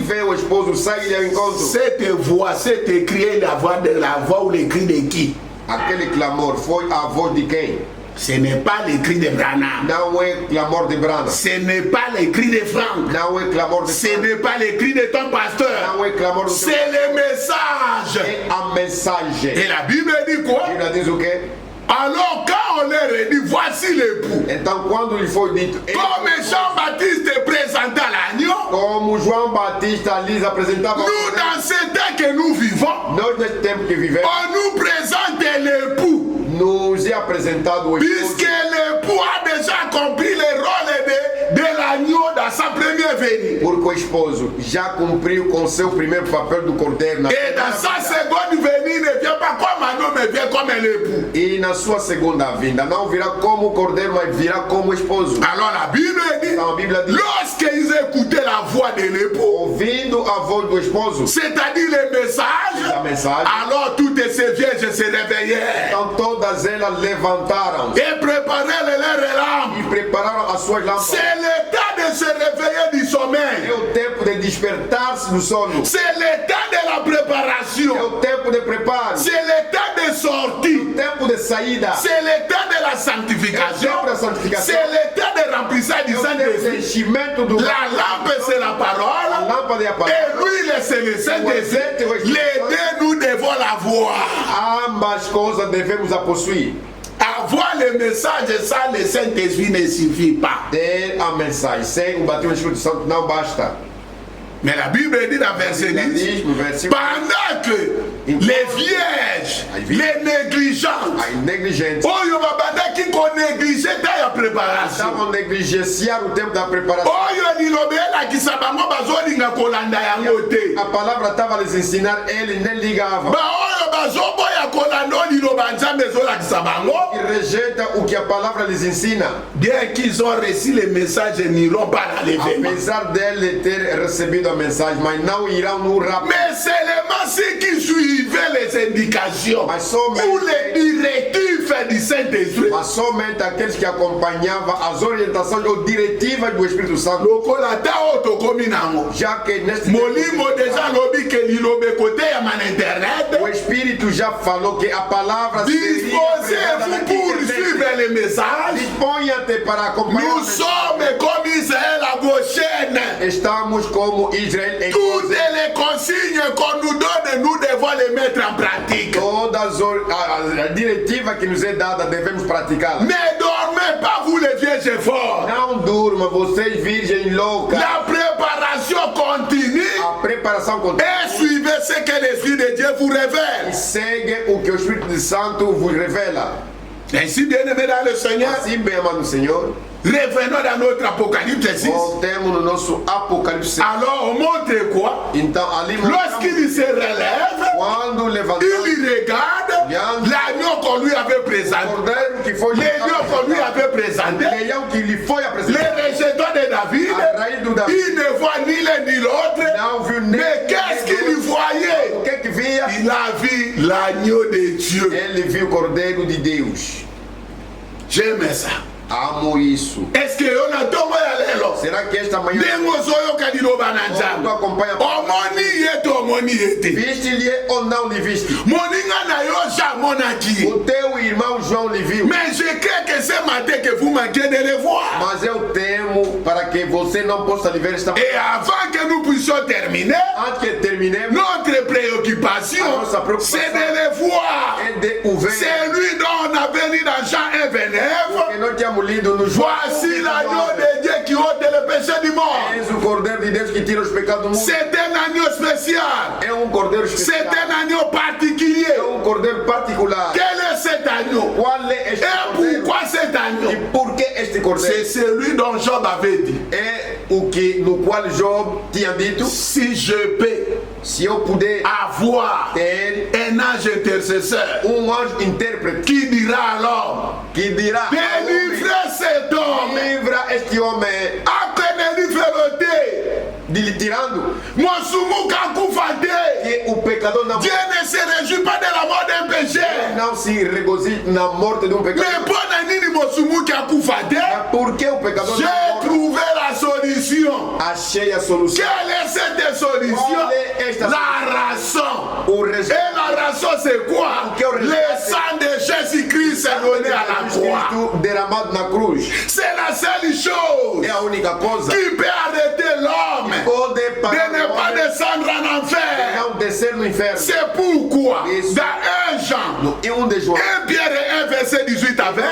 vem o esposo, sai ao encontro. Cette voix, cet écrit, la voix ou l'écrit de qui? Aquele clamor foi a voz de quem? Ce n'est pas l'écrit de Branham. Não é clamor de Branham. Ce n'est pas l'écrit de Franck. Não é clamor de Ce n'est pas l'écrit de ton pasteur. Não é clamor do C'est le message. É a mensagem. Et la Bible dit quoi? A Bíblia diz o quê? Alors quand on leur dit voici l'époux. Então quando lhe foi dito, comme Jean-Baptiste présenta l'agneau, como João Batista lhes apresentava, nous dans ce temps que nous vivons, nós neste tempo que vivemos, on nous présente l'époux. Nos é apresentado o esposo. Puisque l'époux a déjà accompli le rôle de l'agneau dans sa première venue. Porque o esposo já cumpriu com seu primeiro papel do cordeiro. Et dans sa seconde venue, il ne vient pas comme un homme, il vient comme l'époux. E na sua segunda vinda não virá como o cordeiro, mas virá como o esposo. Alors la Bible dit, então, a Bíblia diz, lorsqu'ils écoutaient la voix de l'époux, ouvindo a voz do esposo, c'est-à-dire le message, alors toutes ces vierges se réveillèrent. Então todas elas levantaram et préparaient leurs lampes. E prepararam as suas lâmpadas. C'est le temps de se réveiller du sommeil. É o tempo de despertar-se do sono. C'est le temps de la préparation. É o tempo de preparo. C'est le temps de sortie. O tempo de saída. C'est le temps de la sanctification. É o tempo da santificação. C'est le temps de remplissage du Saint-Esprit. La lampe c'est la parole. A lâmpada é a palavra. Et l'huile c'est le Saint-Esprit. Les deux nous devons l'avoir. Ambas coisas devemos a possuir. Avoir le message sans le Saint-Esprit ne suffit pas. Ter a mensagem sem o batismo do Espírito Santo não basta. Mais la Bible dit dans verset 10, pendant que les vierges, les négligentes, oh yo babanda qui qu'on négligeait ta préparation. Estavam negligenciar o tempo da preparação. Oh yo ni lobela qui sabango bazolinga kolanda yango te. A palavra estava lhes ensinar, eles nem ligavam. Ba oh yo bazobo ya kolanda ni lobanzambe zola qui sabango. E rejeita o que a palavra lhes ensina. Bien qu'ils ont reçu le message, ils n'iront pas dans l'événement. Apesar d'elle ter recebido a mensagem, mas não irão no rapto. Mais seulement ceux qui suivaient les indications ou les directives du Saint-Esprit. Mas somente aqueles que acompanhavam as orientações ou diretivas do Espírito Santo. Já que neste molimo déjà lobi que lilobe côté ya man internet. O Espírito já falou que a palavra disposez-vous pour suivre les messages. Disponha-te para acompanhar. Nous sommes comme Israël à Goshen. Estamos como Israel. Toutes les consignes qu'on nous donne, nous devons les mettre en pratique. Todas as diretivas que nos é dada devemos praticá-las. Ne dormez pas vous les vierges forts. Não durma vocês virgens loucas. La préparation continue. A preparação continua. Et suivez ce que l'Esprit de Dieu vous révèle. E segue o que o Espírito Santo vos revela. Ainsi bien-aimé dans le Seigneur. Assim bem amado no Senhor. Revenons dans notre Apocalypse 6. Voltemos no nosso Apocalipse 6. Alors on montre quoi? Então ali lorsqu'il se relève, quando levanta, il regarde l'agneau qu'on lui avait présenté. L'agneau qu'on lui avait présenté. Les rejetons de David. Il ne voit ni l'un ni l'autre. Mais qu'est-ce qu'il voyait? Il a vu l'agneau de Dieu. Ele viu o Cordeiro de Deus. J'aime ça. Amo isso. Est-ce que on a tombé à l'élo? Será que esta manhã viste-lhe ou não lhe viste? O teu irmão João lhe viu. Mais je crains que ce matin que vous manquez de le voir. Mas eu temo para que você não possa lhe ver esta manhã. Et avant que nous puissions terminer, antes que terminemos, notre préoccupation c'est de le voir. C'est lui dont on a venu dans Jean 1:29. Voici l'agneau de Dieu qui ôte le péché du monde. C'est un agneau spécial. C'est un agneau particulier. Quel est cet agneau? Et pourquoi cet agneau? C'est celui dont Job avait dit. Si je peux avoir un ange intercesseur qui dira alors délivrer cet homme. tirando. Que o pecador não. Dieu ne se réjouit pas de la mort d'un péché. Não se regozija na morte de um pecador. Mais por que o pecador não? J'ai trouvé la solution. Achei a solução. Quelle est cette solution? La rançon. Et la rançon c'est quoi? Le sang de Jésus-Christ est donné à la croix. Derramado na cruz. C'est la seule chose é a única coisa qui peut arrêter l'homme de ne pas descendre en enfer. Não descer no inferno. C'est pourquoi dans 1 Jean, 1 Pierre et 1 verset 18 à 20,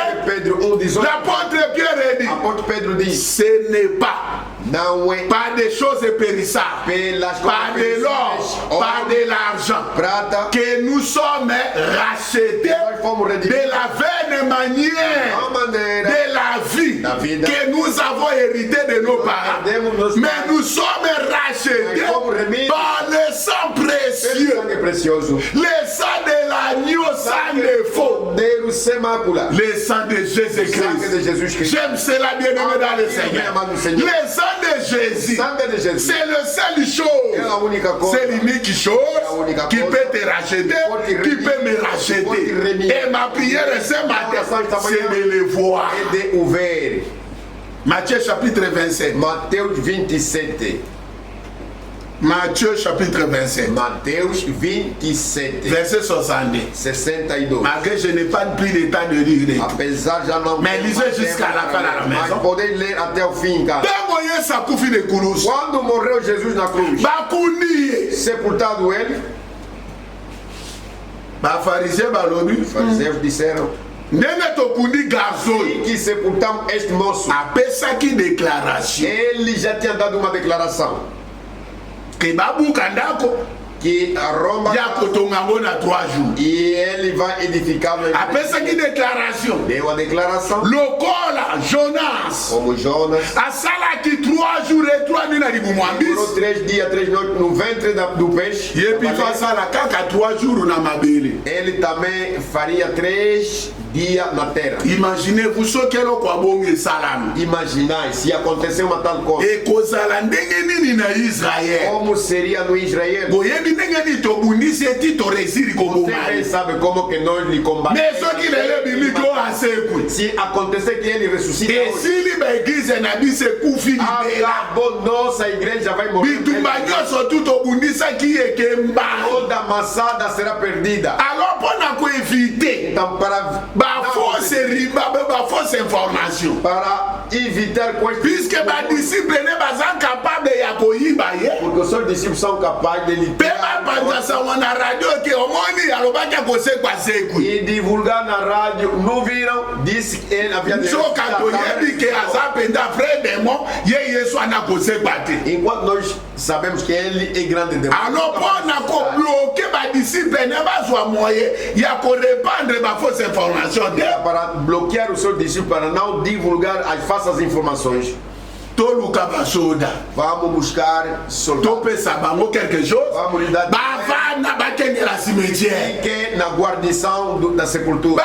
l'apôtre Pierre dit, ce n'est pas par des choses périssables, par de l'or, par de l'argent, que nous sommes rachetés de la vaine manière de la vie que nous avons hérité de nos parents. Mais nous sommes rachetés par le sang précieux, le sang de l'agneau sans défaut, le sang de Jésus-Christ. J'aime cela, bien-aimé dans le Seigneur. Le sang de Jésus, c'est le seul chose, c'est l'unique chose qui peut te racheter, qui peut me racheter. Et ma prière ce matin, c'est de le voir. Matthieu chapitre 27. Mateus 27. Matthieu chapitre 27. Mateus 27. Verset 62. 62. Malgré je n'ai pas pris le temps de lire. Apesar já não. Mais lisez jusqu'à la fin à la maison. Podem ler até o fim, cara. Quando morreu Jesus na cruz, sepultado ele, os fariseus disseram: que sepultamos este moço. Ele já tinha dado uma declaração que a Roma e ele vai edificar a declaration. Deu a declaração. Jonas. Como Jonas. A sala que 3 jours et 3 nuits demorou 3 dias, 3 noites no ventre do peixe. E ele sala 3 jours na mabele. Ele também faria 3 dias na terra. Imaginez-vous ce que l'on a bon salam. Imaginai se acontecer uma tal coisa. E kozala ndenge nini na Israel. Como seria no Israel? Boyebi ndenge ni to bundisi eti to resiri ko Você sabe como que nós lhe combatemos. Mais ce qui lele bili to aseku. Se acontecer que ele ressuscita. E se li ba église na bi se kufi ni bela. Acabou nossa igreja vai morrer. Bitumba nyoso tu to bundisa ki ekemba. Toda amassada será perdida. Alors pour ko éviter. Então para fausse information. Para evitar coisas. Puisque les disciples ne sont capables de yakoyiba. Porque os seus discípulos são capazes de lhe e divulgar na rádio. Não viram? Disse que ele havia de enquanto nós sabemos que ele é grande demônio. Alors pour bloquer les disciples ne va moyen il y a pour répandre ma fausse information. Para bloquear os seus discípulos para não divulgar as falsas informações. Vamos buscar soldados. Quelque chose. Vamos lhe dar fique na guarnição da sepultura.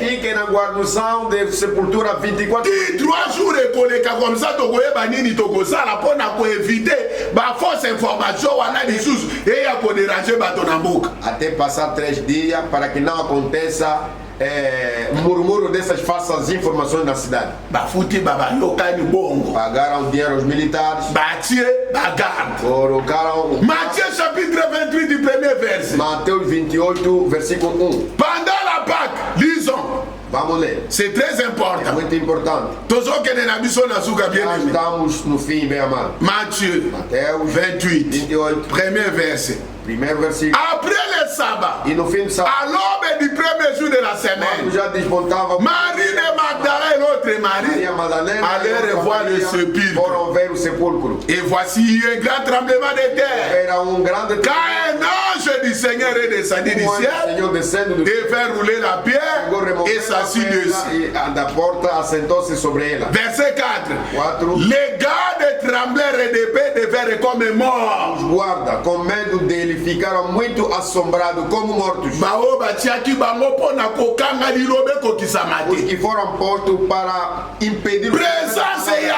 Fique na guarnição da sepultura 24 horas. 3 jours comme ça pour éviter la fausse information até passar 3 dias para que não aconteça murmúrio dessas falsas informações na cidade. Pagaram dinheiro aos militares. Colocaram. Matthieu chapitre 28 du premier verset. Mateus 28 versículo 1. Pendant la Pâque, lisons. Vamos ler. C'est très important. É muito importante. Nós estamos no fim, bem amado. Mateus 28 premier verset. Primeiro versículo. Après le sabbat, e no fim do sábado, à l'aube du premier jour de la semaine, já despontava, Marie de Magdala et l'autre Marie allaient revoir le sépulcre. Foram ver o sepulcro. Et voici un grand tremblement de terre. Era grande car un ange du Seigneur est descendu du ciel et fait rouler la pierre et s'assit dessus. Verset 4. Les gardes tremblèrent et de deveram como mortos. Os guardas, com medo dele, ficaram muito assombrados como mortos. Bao batiaki bango pona kokanga lilobe kokisamate. Os que foram postos para impedir presença ya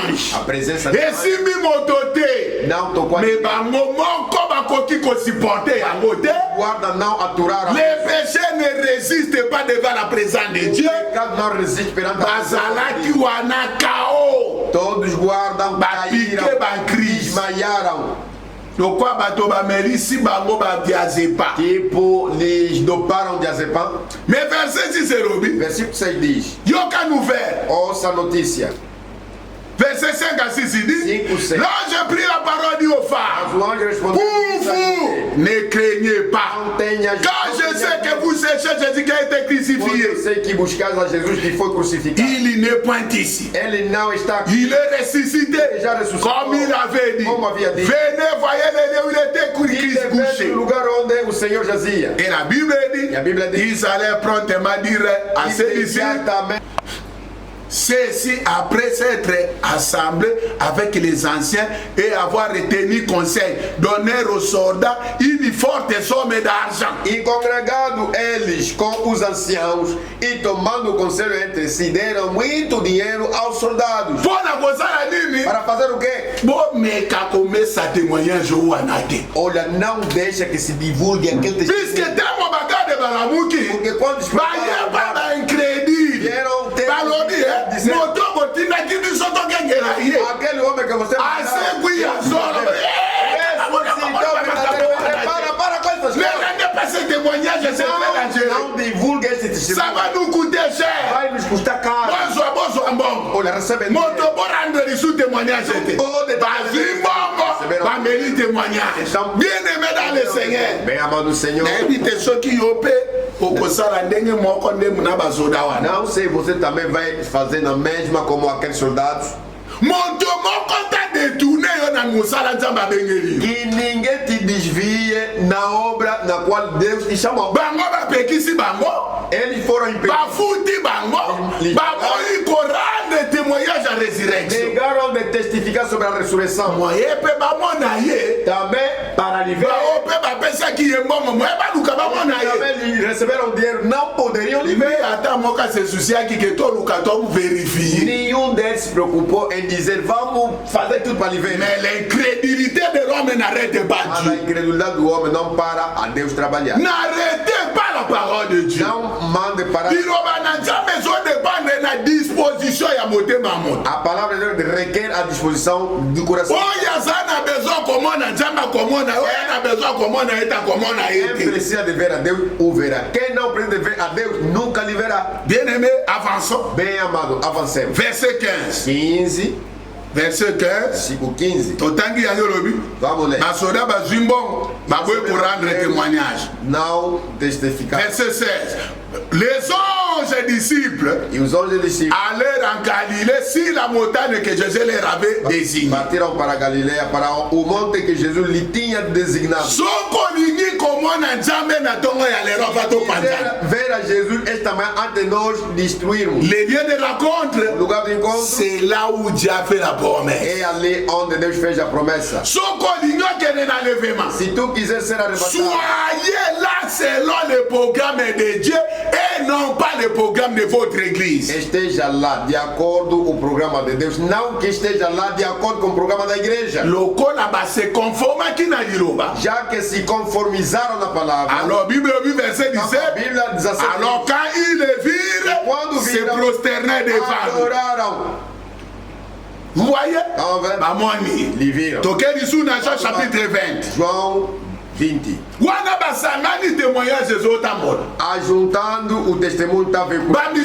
ange. A presença de esi mimotote. Não tocou. Mais bango moko bakoki ko supporter yango te. Guarda não aturaram. Les péchés ne résistent pas devant la présence de Dieu. Não resiste perante a bazalaki wana kao. Todos guardam caíram, desmaiaram. Lokwa bato bamelisi bango ba diazepam. Tipo, lhes doparam diazepam. Mais verset 6 erobi. Versículo 6 diz. Yoka nouvelle. Ouça a notícia. Verset 5 à 6 il dit. L'ange prit la parole dit aux femmes. Pour vous, ne craignez pas. Car je sais que vous cherchez Jésus qui a été crucifié. Je sais que buscais a Jesus que foi crucificado. Il n'est point ici. Ele não está aqui. Il est ressuscité. Comme il avait dit. Venez, voyez les lieux où il était couché. Le lugar onde o Senhor jazia. Et la Bible dit. Ils allaient promptement dire à ses disciples. C'est après s'être assemblés avec les anciens et avoir retenu conseil, donner aux soldats une forte somme d'argent. E congregado eles com os anciãos e tomando conselho entre si deram muito dinheiro aos soldados. Para fazer o quê? Olha, não deixa que se divulgue aquele testemunho. Porque quando aquele homem que você não divulgue esse testemunho. Ça va nous coûter cher. Vai nos custar caro. Olha, recebe témoignage. Bien aimé dans le Seigneur. Bem amado Senhor. Não sei, você também vai fazer na mesma como aqueles soldados. Que ninguém te desvie na obra na qual Deus te chamou. Eles foram impedidos. Negaram de testificar sobre a ressurreição. Também para livrar. Também receberam dinheiro, não poderiam livrar. Nenhum deles se preocupou em dizer vamos fazer tudo para livrar. Mais l'incrédulité de l'homme n'arrête pas Dieu. Dieu. A incredulidade do homem não para a Deus trabalhar. N'arrêtez pas la parole de Dieu. Não mande parar. A palavra de Deus requer a disposição do coração. Quem precisa de ver a Deus, o verá. Quem não precisa de ver a Deus, nunca lhe verá. Bien-aimé, avançons. Bem amado, avancemos. Verset 15. Verset 15. Versículo 15. Totangi ya yolobi. Vamos ler. Basoda bazimbon, baboy pour rendre témoignage. Não testificar. Verset 16. Les anges disciples allèrent en Galilée sur la montagne que Jésus leur avait désignée. Partiram para Galileia, para o monte que Jesus lhe tinha designado. Ver a Jesus esta manhã antes de nós destruirmos. Le lieu de rencontre, o lugar de encontro, c'est là où Dieu a fait la promesse. É ali onde Deus fez a promessa. Se tu quiser ser arrebatado, soyez là selon le programme de Dieu et non pas le programme de votre église. Esteja lá de acordo com o programa de Deus, não que esteja lá de acordo com o programa da igreja. Se conforma aqui na Yoruba. Já que se conformizaram na palavra. Alors Bible verset 17. Alors quand ils le virent, se prosternaient devant. Adoraram. Vous voyez? Bamoni. Livre. Toquez dessous dans Jean chapitre 20. João 20. Ajuntando o testemunho está veiculado.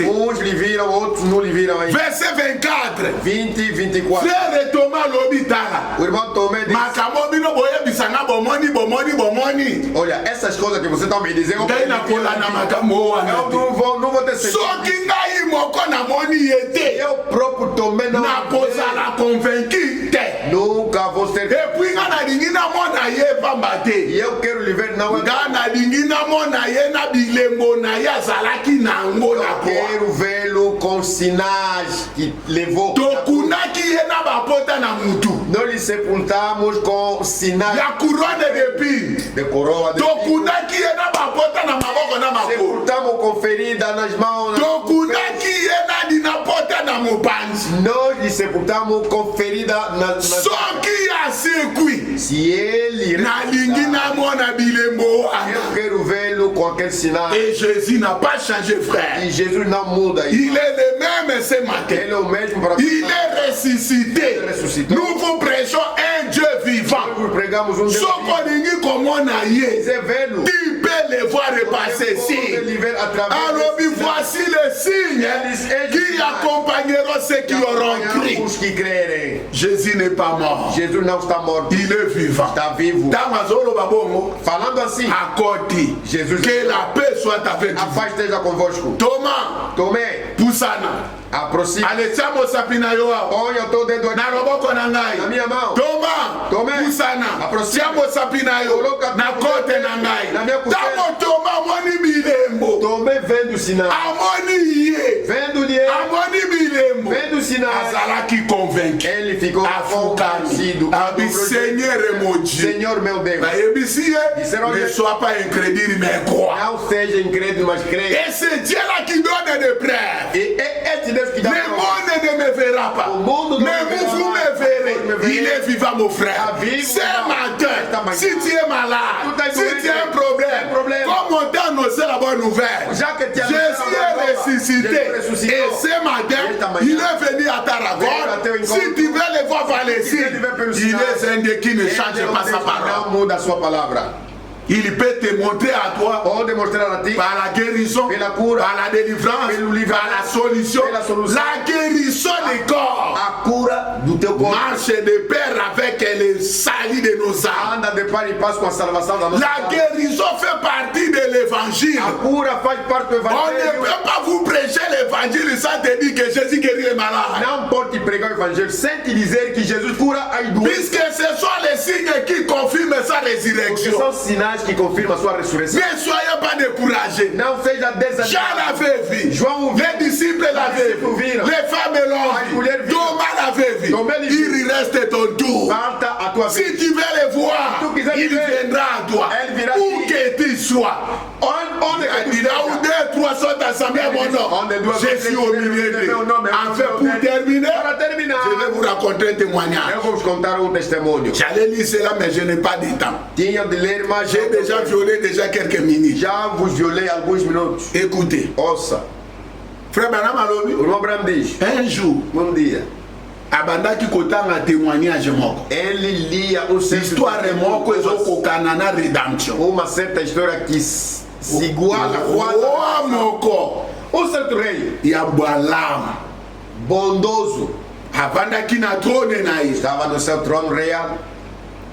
Uns lhe viram, outros não lhe viram ainda. Verset 24. 20 e 24. O irmão Tomé disse: olha, essas coisas que você está me dizendo, não vou ter certeza. Eu próprio Tomé não nunca vou ser. Ngana dingina mona ye pambate. Eu quero lhe ver na Ngana dingina mona ye na bilembo na ya zalaki na ngola Eu quero vê-lo com sinais que levou. Tokunaki ye na bapota na mutu. Nós lhe sepultamos com sinais Ya couronne d'épines. de coroa de Tokunaki ye na bapota na maboko na mako. sepultamos com ferida nas mãos. Tokunaki ye na dinapota na mopanzi. Nós lhe sepultamos com ferida nas Soki ya sekui. Se ele Na lingi na mona bilembo. eu quero vê-lo com aquele sinal. Et Jésus n'a pas changé, frère. E Jesus não muda. Il est le même ce matin. Ele é o mesmo para Il est ressuscité. ressuscitou. Nous vous prêchons un Dieu vivant. Nós pregamos Deus vivo. Sokoningi comme on a yé. Você vê-lo. Tu peux le voir repasser ici. Alors, voici le signe qui accompagneront ceux qui auront cru. Os que crerem. Jésus n'est pas mort. Jesus não está morto. Il est vivant. Está vivo. Tamazolo babongo. Falando assim, À côté. Jesus, Que la paix soit avec a vous. paz esteja convosco. Thomas. Tomé, Poussana. aproxime. Aletiamo sapina yoa. Olha o teu dedo aqui Na roboko na ngai. na minha mão. Toma. Tome. Pusana. Aproxime. Tiamo sapina yo. Coloca Na tudo kote na ngai. na minha costela. Tamo toma moni bilembo. Tomé vendo o sinal. Amoni ye. Vendo-lhe. Amoni bilembo. Vendo o sinal. Azalaki convaincu. Ele ficou Afukami. convencido. Abi Seigneur et mon Dieu. Senhor meu Deus. Ba ebisi ye. Disseram, Ne sois pas incrédule mais crois. Não seja incrédulo, mas creia. Et c'est Dieu là qui donne des preuves. E é este Deus que dá Le prova. monde ne me verra pas. Au monde, Mais vous me verrez. Il est vivant, mon frère. Ce matin, si tu es malade, si tu as un problème, comme on t'a annoncé la bonne nouvelle, Jésus est ressuscité. Et ce matin, il est venu à Tarragone. Si tu veux le voir Valaisie, il est un Dieu qui ne change pas sa parole. Não muda a sua palavra. Il peut te montrer à toi Pode mostrar a ti par la guérison, pela cura, par la délivrance, pelo livramento, par la solution, pela solução, la guérison des corps. a cura do teu corpo. Marche de pair avec le salut de nos âmes. Anda de par e passo com a salvação da nossa La alma. guérison fait partie de l'évangile. A cura faz parte do On ne evangelho. peut pas vous prêcher l'évangile sans te dire que Jésus guérit les malades. Não pode te pregar o evangelho sem te dizer que Jesus cura as doenças. Puisque ce sont les signes qui confirment sa Porque résurrection. são sinais que confirmam a sua ressurreição. Ne soyez pas découragés. Não seja Jean desanimado. l'avait vu. João viu. Les disciples l'avaient vu. Les femmes l'ont vu. Thomas l'avait vu. Il reste ton tour. Falta a tua Si vez. tu veux le voir, Tu quiser il le ver. viendra à toi. Elle viendra Où ici. que tu sois. Onde que tu Il y a où esteja. 2, 3 sont assemblés à mon nom. Je suis au milieu d'eux. Enfin, pour terminer, Para terminar, je vais vous raconter un témoignage. eu vou vos contar um testemunho. J'allais lire cela, mais je n'ai pas de temps. Tinha de ler, mas J'ai déjà violé quelques minutes. já vos violei alguns minutos. Écoutez, Ouça, frère Branham Alobi, o irmão Bram diz, un jour, dia, abandaki kotanga témoignage moko. ele lia certo Histoire moko ezokokana na redemption. uma certa história que se iguala quase Roi moko certo rei ya Balaam bondoso avandaki na trône na ye. estava no seu trono real,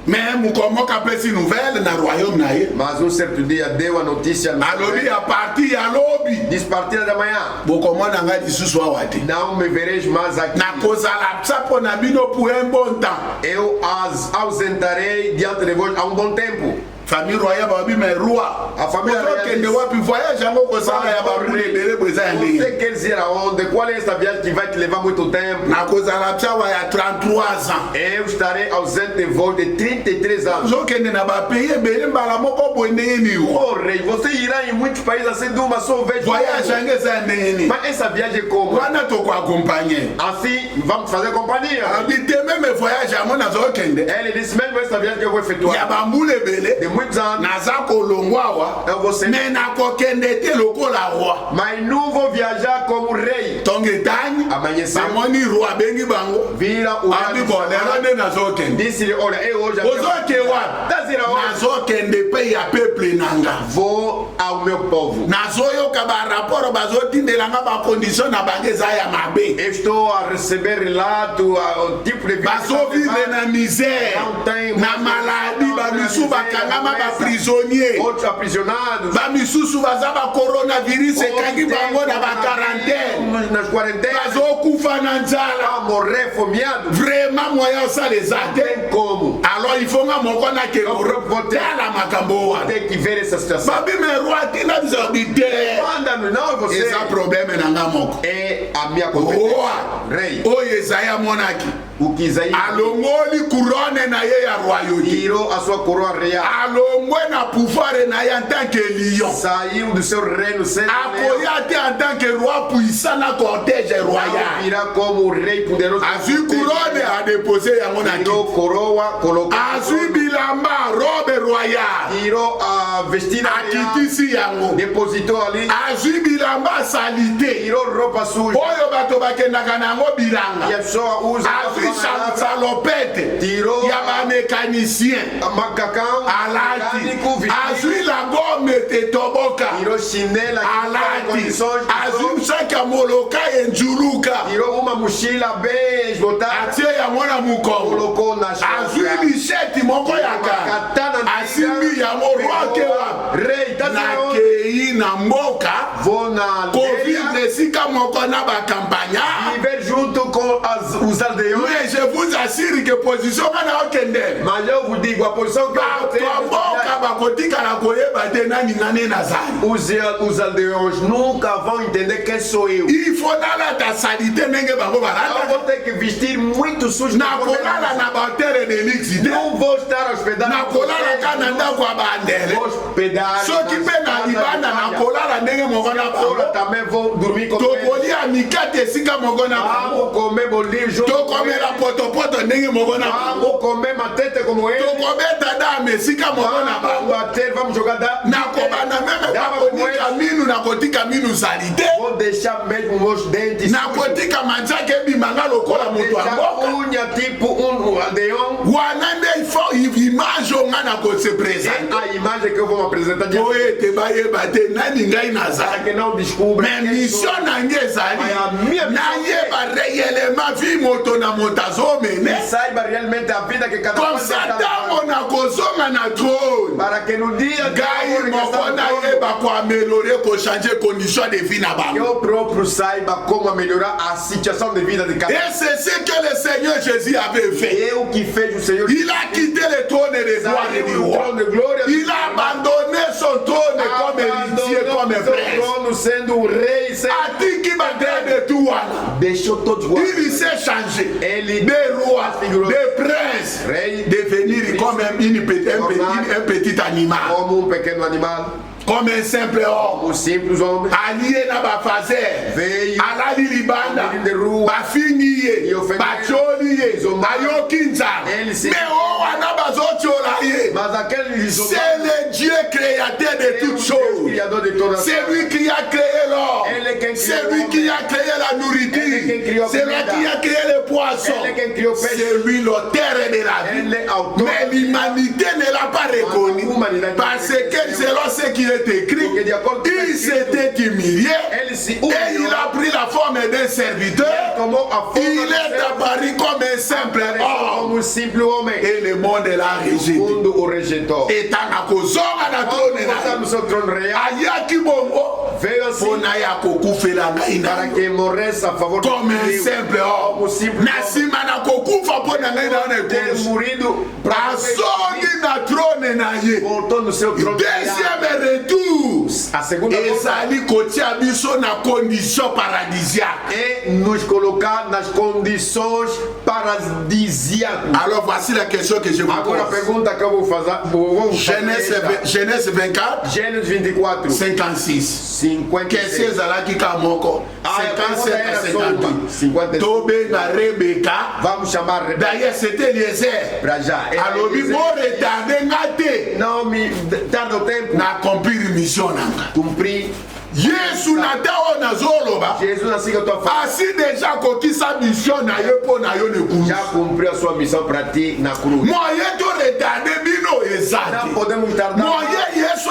Mais mukomo kapesi nouvelle na royaume na ye. mas certo dia deu a notícia no Alobi a partir ya lobi. diz partida da manhã, Bokomona nga lisusu awa te. não me vereis mais aqui, Nakozala sapo na bino pour un bon temps. eu as ausentarei diante de vós há bom tempo. Famille royale babi mais roi. A famille kende wapi voyage yango kosala ya babule ebele boza ya ndenge. Você quer dizer aonde? Qual é essa viagem que vai te levar muito tempo? Nakozala tsawa ya 33 ans. Eu estarei ausente de voo de 33 anos. Ozokende na bapays ebele mbala moko boye ndenge nini. Oh, rei, você irá em muitos países assim de uma só vez. Voyage yango eza ya ndenge nini. Mas essa viagem é como? Wana tokoaccompagne. Assim, vamos fazer companhia. Abite meme voyage yango nazokende. Ele disse, mesmo essa viagem que eu vou efetuar, Ya bambula ebele. de muitos anos, Naza kolongwa awa. eu vou ser... Me nakokende te lokola roi. Mas não vou viajar como rei. Tongo etani. Amanhecer, Bamoni roi abengi bango. vira o Abi bon lelo nde nazokende. disse-lhe, olha, eu hoje Ozoke wapi? Tazira onde? Nazokende pe ya peuple nanga. Vou ao meu povo. Nazoyoka barapport bazotindelanga bacondition na bango eza ya mabe. Eu estou a receber relato, o tipo de vida. Bazovivre na misère, Não tem na maladie, bamisolo bamisusu bakangama baprisonnier bamisusu baza bacoronavirus ekangi bango na baquarantaine bazokufa na nzala vraiment moyen osala eza te alors il faut nga moko naketala makambo wana babime roi tina biso bite eza probleme na nga moko oyo ezali amonaki alongoli couronne na ye ya royauté alongwe na pouvoir na ye en tant que lion akoya te en tant que roi puissant na cortège royal azwi couronne adepose yango na azwi bilamba robe royal akitisi yango azwi bilamba salite oyo bato bakendaka na yango bilanga azwi salopete ya bamécanicien alati azwi la gomme tetoboka alati azwi saka moloka enjuluka atie yango na mukongo azwi lisheti moko yaka asimbi yango rwakewa nakei na mboka covid esika moko na bakampanya mais je vous assure que position wana okendele mboka bakotikala koyeba te nani ngane nazali il faut nalata salite ndenge bango balata nakolala na batere de lix nakolala ka na ndako ya bandele soki mpe na libanda nakolala ndenge moko na bango tokolia mikate esika moko na bango tokomela potopoto ndenge moko na bango tokobeta dame esika moko na bango nakobanda meme bakotika minu nakotika minu sali te nakotika manzaka ebimanga lokola moto ya mboka wana nde image onga nakose présente po ete bayeba te nani ngai nazali mais mission nange ezali nayeba réellement vi moto na moto azomene comme ça ntango nakozonga na trône ngai moko nayeba koaméliorer kochange condition de vie na bango et c'est ce que le Seigneur Jésus avait fait. Il a quitté le trône de gloire et du roi. Il a abandonné son trône comme héritier, comme prince. Atiki bagay de tout. Il s'est changé de roi, de prince, devenir comme un petit animal. Comme un simple homme, allié na bafazer, alali libanda, bafiniye, bacholiye, ayokinza, mais oh wana bazotolaye. C'est le Dieu créateur de toutes choses. C'est lui qui a créé l'or. C'est lui qui a créé la nourriture. C'est lui qui a créé les poissons. C'est lui l'auteur de la vie. Mais l'humanité ne l'a pas reconnu parce que selon ce qui est écrit, il s'était humilié et il a pris la forme d'un serviteur. Il est apparu comme un simple homme et le monde l'a rejeté. Et tant kozonga na trône ayaki bongo pona ya kokufela ngai comme un simple homme na nsima na kokufa mpona ngai na azongi na trône na ye. Deuxième retour ezali kotia biso na condition paradisiaque. Alors voici la question que je vous pose. Genèse 24 56 qu'est-ce que ezalaki ka moko 57 à 58 tobenga Rebeka d'ailleurs c'était Eliezer alobi bo retarde ngate na accomplir mission nanga Yesu nata o nazoloba asi déjà kokisa mission na yo po na yo ne kuja compris sa mission pratique na kuru moyen to retarder bino ezati moyen Yesu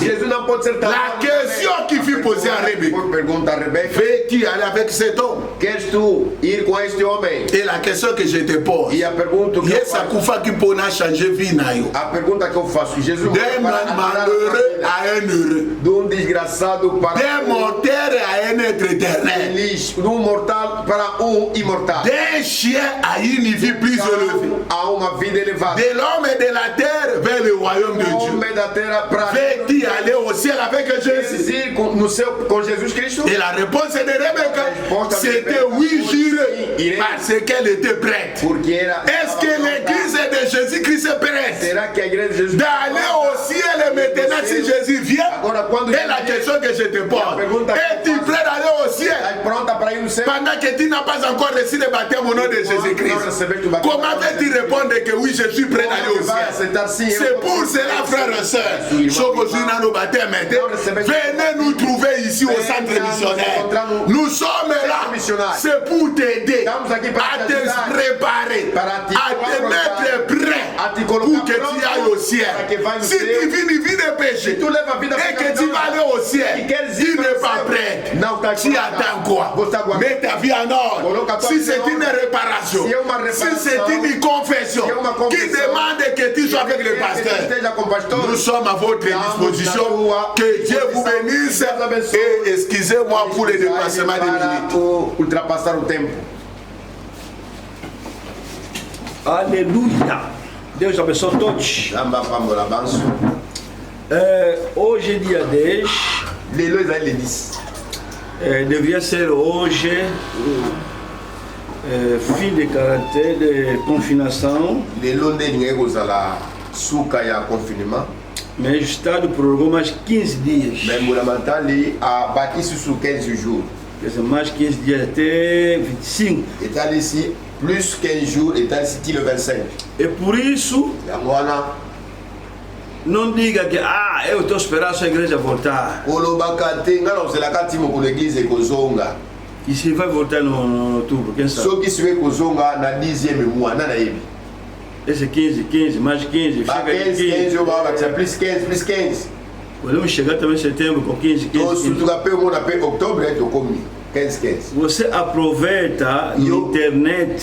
Jésus n'a pas de la question qui fut posée à Rebecca, fais-tu aller avec cet homme? Queres tu ir com este homem? Et la question que je te pose, e a pergunta que essa kufa qui peut changer vie na yo. A pergunta que eu faço, Jesus, d'un malheureux à un heureux, d'un desgraçado para d'un mortel à un être éternel, d'un mortal para imortal, d'un chien à une vie plus élevée, a uma vida elevada, de l'homme et de la terre vers le royaume de Dieu. Vais-tu aller au ciel avec Jésus? Com Jesus Cristo? Et la réponse de Rebecca, c'était oui, j'irai, parce qu'elle était prête. Est-ce que l'église de Jésus-Christ est prête d'aller au ciel maintenant si Jésus vient? Et la question que je te pose, es-tu prêt d'aller au ciel pendant que tu n'as pas encore reçu le baptême au nom de Jésus-Christ? Comment peux-tu répondre que oui, je suis prêt d'aller au ciel? C'est pour cela, frères et sœurs, venez nous trouver ici au centre missionnaire. Nous sommes là, c'est pour t'aider à te préparer, à te mettre prêt pour que tu ailles au ciel. Si tu vis de péché et que tu vas aller au ciel, tu n'es pas prêt. Tu attends quoi? Mets ta vie en ordre. Si c'est une réparation, si c'est une confession qui demande que tu sois avec le pasteur, nous sommes à votre disposition. Que Dieu vous bénisse et excusez-moi pour le dépassement des minutes. Aleluia. Deus abençoe todos. Hoje, dia 10, devia ser hoje fim de caractère de confinação. Mais o Estado prorrogou mais 15 dias. Quer dizer, mais 15 dias até 25. Plus 15 jours, et le 25. E por isso, não diga que eu estou esperando a sua igreja voltar. E se vai voltar no outubro, quem sabe? Esse 15, mais 15, chega em 15. Plus 15, plus 15. Podemos chegar também em setembro com 15. Você aproveita no internet.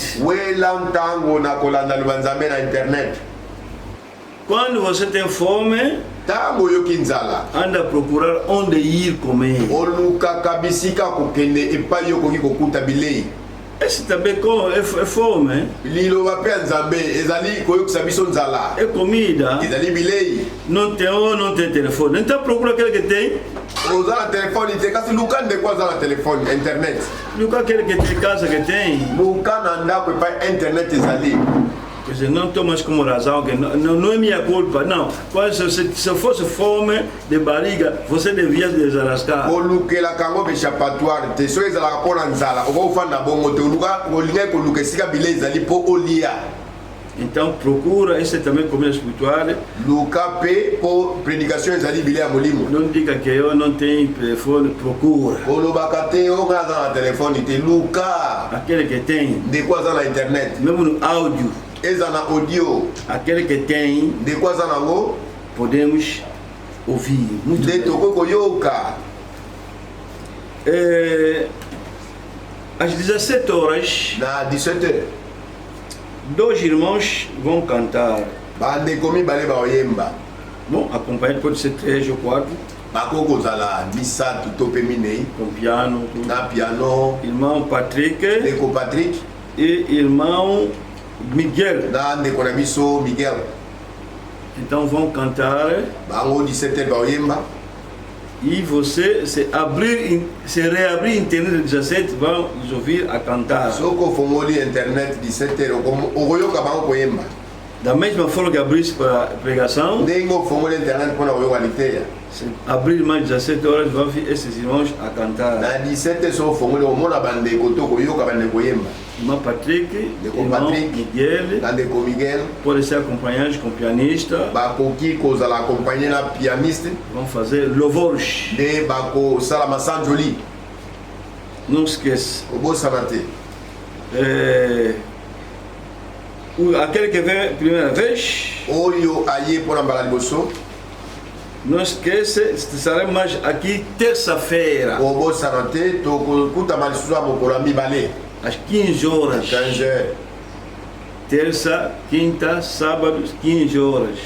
Quando você tem fome, anda a procurar onde ir comer. Esse também é fome. É comida. Não tem telefone. Então procura aquele que tem. Usar telefone, internet. Nunca aquele que tem casa que tem. Nunca andar com internet Quer dizer, não estou mais como razão, que não é minha culpa, não. Se fosse fome de barriga, você devia desarrascar. Então procura esse também comida espiritual. Não diga que eu não tenho telefone, procura. Aquele que tem. Mesmo no áudio. Aquele que tem. Podemos ouvir. Muito bem. Às 17 horas. Na 17 horas. Dois irmãos vão cantar. Bom, acompanhado pode ser 3 ou 4. Com piano. Irmão Patrick. E irmão Miguel. Então vão cantar. E você, se reabrir a internet 17, vão nos ouvir a cantar. Da mesma forma que abrisse para a pregação, se abrir mais 17 horas, vão vir esses irmãos a cantar. Irmão Patrick, irmão Miguel, pode ser acompanhados com pianista. Vão fazer louvores. Não esqueça. Aquele que vem a primeira vez, Não esqueça, estaremos mais aqui terça-feira. Às 15 horas. Terça, quinta, sábado, 15 horas.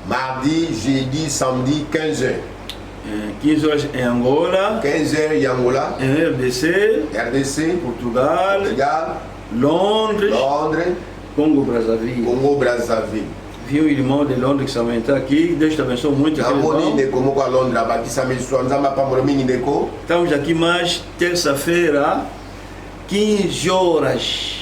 Mardi, jeudi, samedi, 15 heures. 15 horas em Angola. 15 heures em Angola. Em RDC. Portugal. Londres. Congo Brazzaville. Vi um irmão de Londres que também está aqui. Deus te abençoe muito. Estamos aqui mais terça-feira, 15 horas.